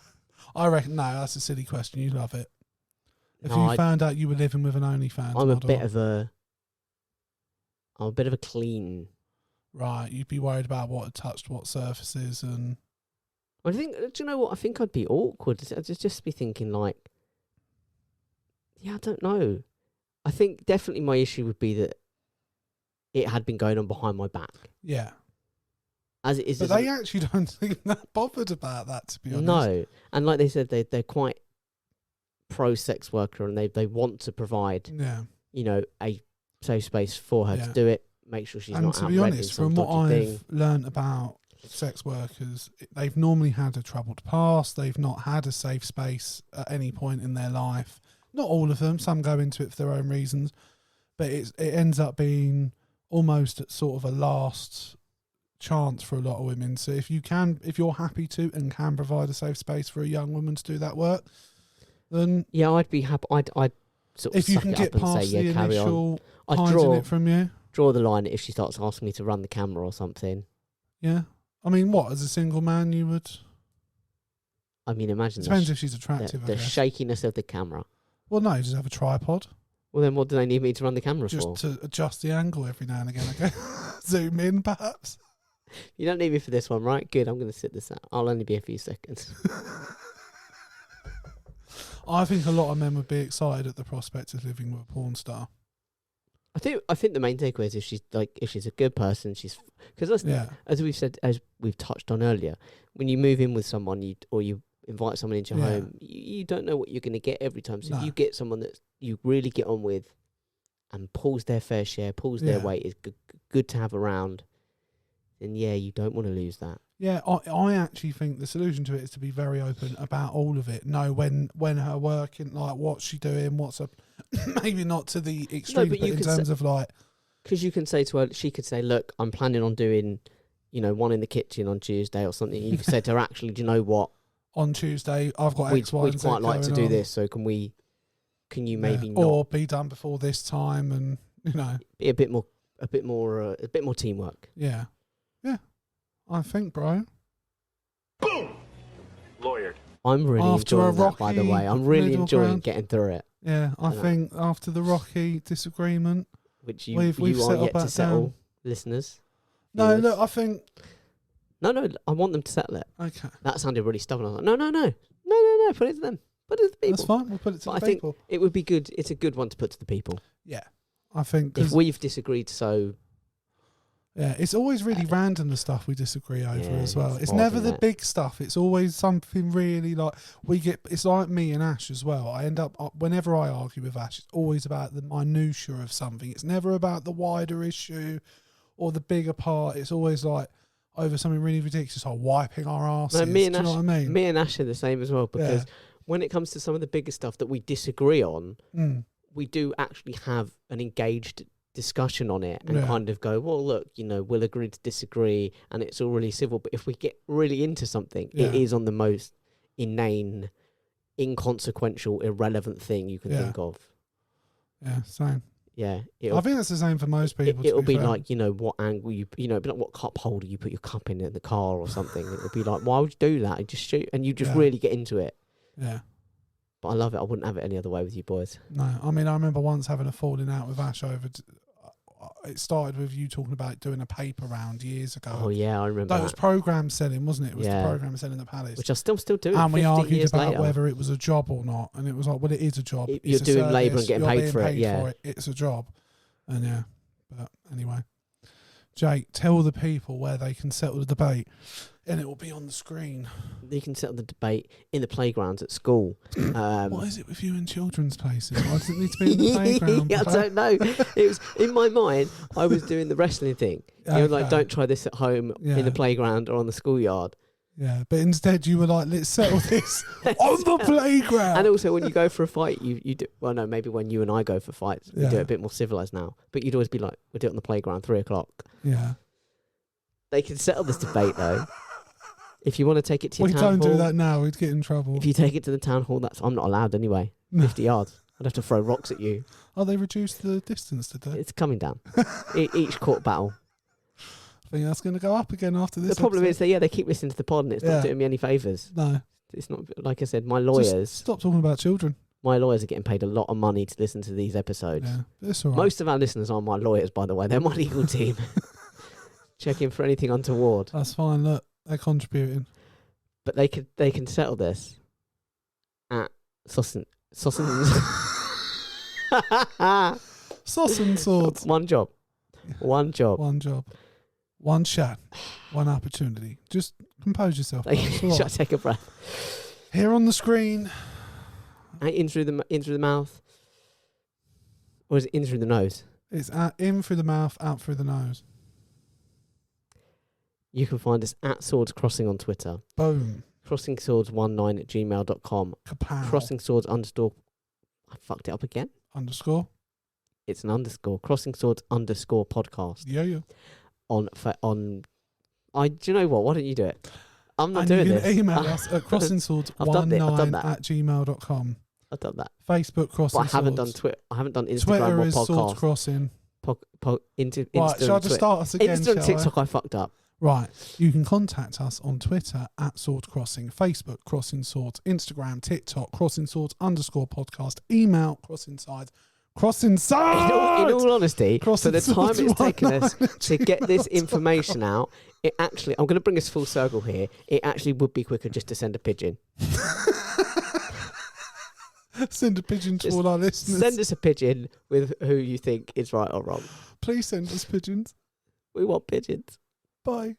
I reckon, no, that's a silly question. You love it. If
No,
you found out you were living with an OnlyFans
I'm a
model,
bit of a clean.
right, you'd be worried about what had touched what surfaces and
I think. Do you know what? I think I'd be awkward. I'd just be thinking like, yeah, I don't know. I think definitely my issue would be that it had been going on behind my back,
yeah.
as it is.
But
as
they actually don't seem that bothered about that, to be honest.
no, and like they said, they're quite pro sex worker, and they want to provide,
Yeah.
you know, a safe space for her
Yeah.
to do it. Make sure she's
And
not
to
out
be
renting
honest,
some
from what
dodgy
I've
thing.
learnt about sex workers, they've normally had a troubled past. They've not had a safe space at any point in their life. Not all of them. Some go into it for their own reasons, but it ends up being almost at sort of a last chance for a lot of women. So if you're happy to and can provide a safe space for a young woman to do that work, then
Yeah, I'd be happy. I'd sort of
if you
suck
can
it
get
up and
past
say,
the
yeah, carry on.
initial
I'd
hiding it from you.
draw the line if she starts asking me to run the camera or something.
Yeah. I mean, what, as a single man you would...
I mean, imagine
Depends if she's attractive,
the
I guess.
shakiness of the camera.
Well, no, just have a tripod.
Well, then what do they need me to run the camera
Just
for?
to adjust the angle every now and again, okay? Zoom in, perhaps.
You don't need me for this one, right? Good, I'm going to sit this out. I'll only be a few seconds.
I think a lot of men would be excited at the prospect of living with a porn star.
I think the main takeaway is if she's a good person, because
Yeah.
as we've touched on earlier, when you move in with someone, you invite someone into your
Yeah.
home, you don't know what you're going to get every time. So
No.
if you get someone that you really get on with, and pulls their fair share, pulls their
Yeah.
weight, is good to have around, then yeah, you don't want to lose that.
Yeah, I actually think the solution to it is to be very open about all of it. Know when her working, like what's she doing, what's up. Maybe not to the extreme,
but
but
you
in
could
terms of like...
Because you can say to her, she could say, look, I'm planning on doing, one in the kitchen on Tuesday or something. You could say to her, actually, do you know what?
On Tuesday, I've got
We'd
X, Y, and Z
quite like to
going
do
on.
this, so can you maybe not
or be done before this time, and
be a bit more teamwork?
yeah, I think, bro.
Boom! Lawyered.
I'm really
After a
enjoying that, by the
rocky
way. I'm really
middle
enjoying
ground.
getting through it,
Yeah, I
know.
think after the rocky disagreement,
which
We've
you are
settled
yet to
that
settle,
down.
listeners.
no,
viewers.
look, I think
No, I want them to settle it.
okay,
That sounded really stubborn. I was like, no, put it to them. Put it to the people.
that's fine. We'll put it to
But
the
I think
people.
it would be good. It's a good one to put to the people.
Yeah, I think
If
'cause,
we've disagreed so...
yeah, it's always really random the stuff we disagree over
Yeah,
as well.
it's
It's
odd,
never
isn't
the
it?
big stuff. It's always something really like we get. It's like me and Ash as well. I end up whenever I argue with Ash, it's always about the minutiae of something. It's never about the wider issue or the bigger part. It's always like over something really ridiculous, like wiping our asses.
No, me and
Do you know
Ash,
what I mean?
me and Ash are the same as well, because when it comes to some of the bigger stuff that we disagree on, we do actually have an engaged discussion on it and
Yeah.
kind of go, well, look, we'll agree to disagree, and it's all really civil. But if we get really into something,
Yeah.
it is on the most inane, inconsequential, irrelevant thing you can
Yeah.
think of.
Yeah, same.
Yeah,
I think that's the same for most people.
It'll
to
be
fair.
like, what angle it'll be like what cup holder you put your cup in the car or something. It'll be like, why would you do that? You just shoot, and you just
Yeah.
really get into it.
Yeah.
But I love it. I wouldn't have it any other way with you boys.
No, I mean, I remember once having a falling out with Ash over. It started with you talking about doing a paper round years ago.
Oh yeah, I remember
That was
that.
program selling, wasn't it? It was
Yeah.
the program selling the Palace.
Which I still do.
And we
50
argued
years
about
later.
whether it was a job or not. And it was like, well, it is a job.
You're
It's a
doing labour and
service.
getting
You're
paid
being
for it,
paid
yeah.
It's a job. And yeah, but anyway. Jake, tell the people where they can settle the debate, and it will be on the screen.
You can settle the debate in the playgrounds at school.
What is it with you in children's places? Why does it need to be in the playground?
I don't know. It was in my mind. I was doing the wrestling thing. Like,
Okay.
don't try this at home
Yeah.
in the playground or on the schoolyard.
Yeah, but instead you were like, let's settle this on the playground.
And also, when you go for a fight, you do. Well, no, maybe when you and I go for fights, we do
Yeah.
it a bit more civilized now. But you'd always be like, we'll do it on the playground, 3:00.
Yeah.
They can settle this debate though. If you want to take it to your
We
town
don't
hall,
do that now. We'd get in trouble.
if you take it to the town hall, I'm not allowed anyway.
No.
50 yards. I'd have to throw rocks at you.
Oh, they reduced the distance today.
It's coming down. Each court battle.
I think that's going to go up again after this.
The problem
episode.
is that they keep listening to the pod and it's
Yeah.
not doing me any favours.
No.
It's not, like I said, my
Just
lawyers
stop talking about children.
are getting paid a lot of money to listen to these episodes.
Yeah, but it's all right.
Most of our listeners are my lawyers, by the way. They're my legal team. Checking for anything untoward.
That's fine. Look, they're contributing.
But they can settle this at Sauce and
Sauce and swords.
One job. One job.
One job. One shot. One opportunity. Just compose yourself. bro. It's all
Shall I
right.
take a breath?
Here on the screen.
In through the mouth. Or is it in through the nose?
It's in through the mouth, out through the nose.
You can find us at Swords Crossing on Twitter.
Boom.
CrossingSwords19@gmail.com.
Kapow.
CrossingSwords_ I fucked it up again.
Underscore.
It's an underscore. CrossingSwords_podcast
Yeah.
on. Do you know what? Why don't you do it? I'm not
And
doing
you
this.
can email us at
I've done
crossingswords19
that.
at gmail.com.
I've done that.
Facebook Crossing
But I haven't
Swords.
done Twitter. I haven't done Instagram
Twitter
or
is Swords
podcast.
Crossing.
Insta,
Shall I just start us again?
Insta and
shall I?
TikTok, I fucked up.
Right. You can contact us on Twitter at Sword Crossing, Facebook Crossing Swords, Instagram, TikTok, Crossing Swords _podcast, email Crossing Sides. Crossing Sides!
In all honesty, for the time
Crossing
it's taken us
Swords
to get this information out, it actually, I'm going to bring us full circle here, it actually would be quicker just to send a pigeon.
Send a pigeon to
Just
all our listeners.
Send us a pigeon with who you think is right or wrong.
Please send us pigeons.
We want pigeons.
Bye.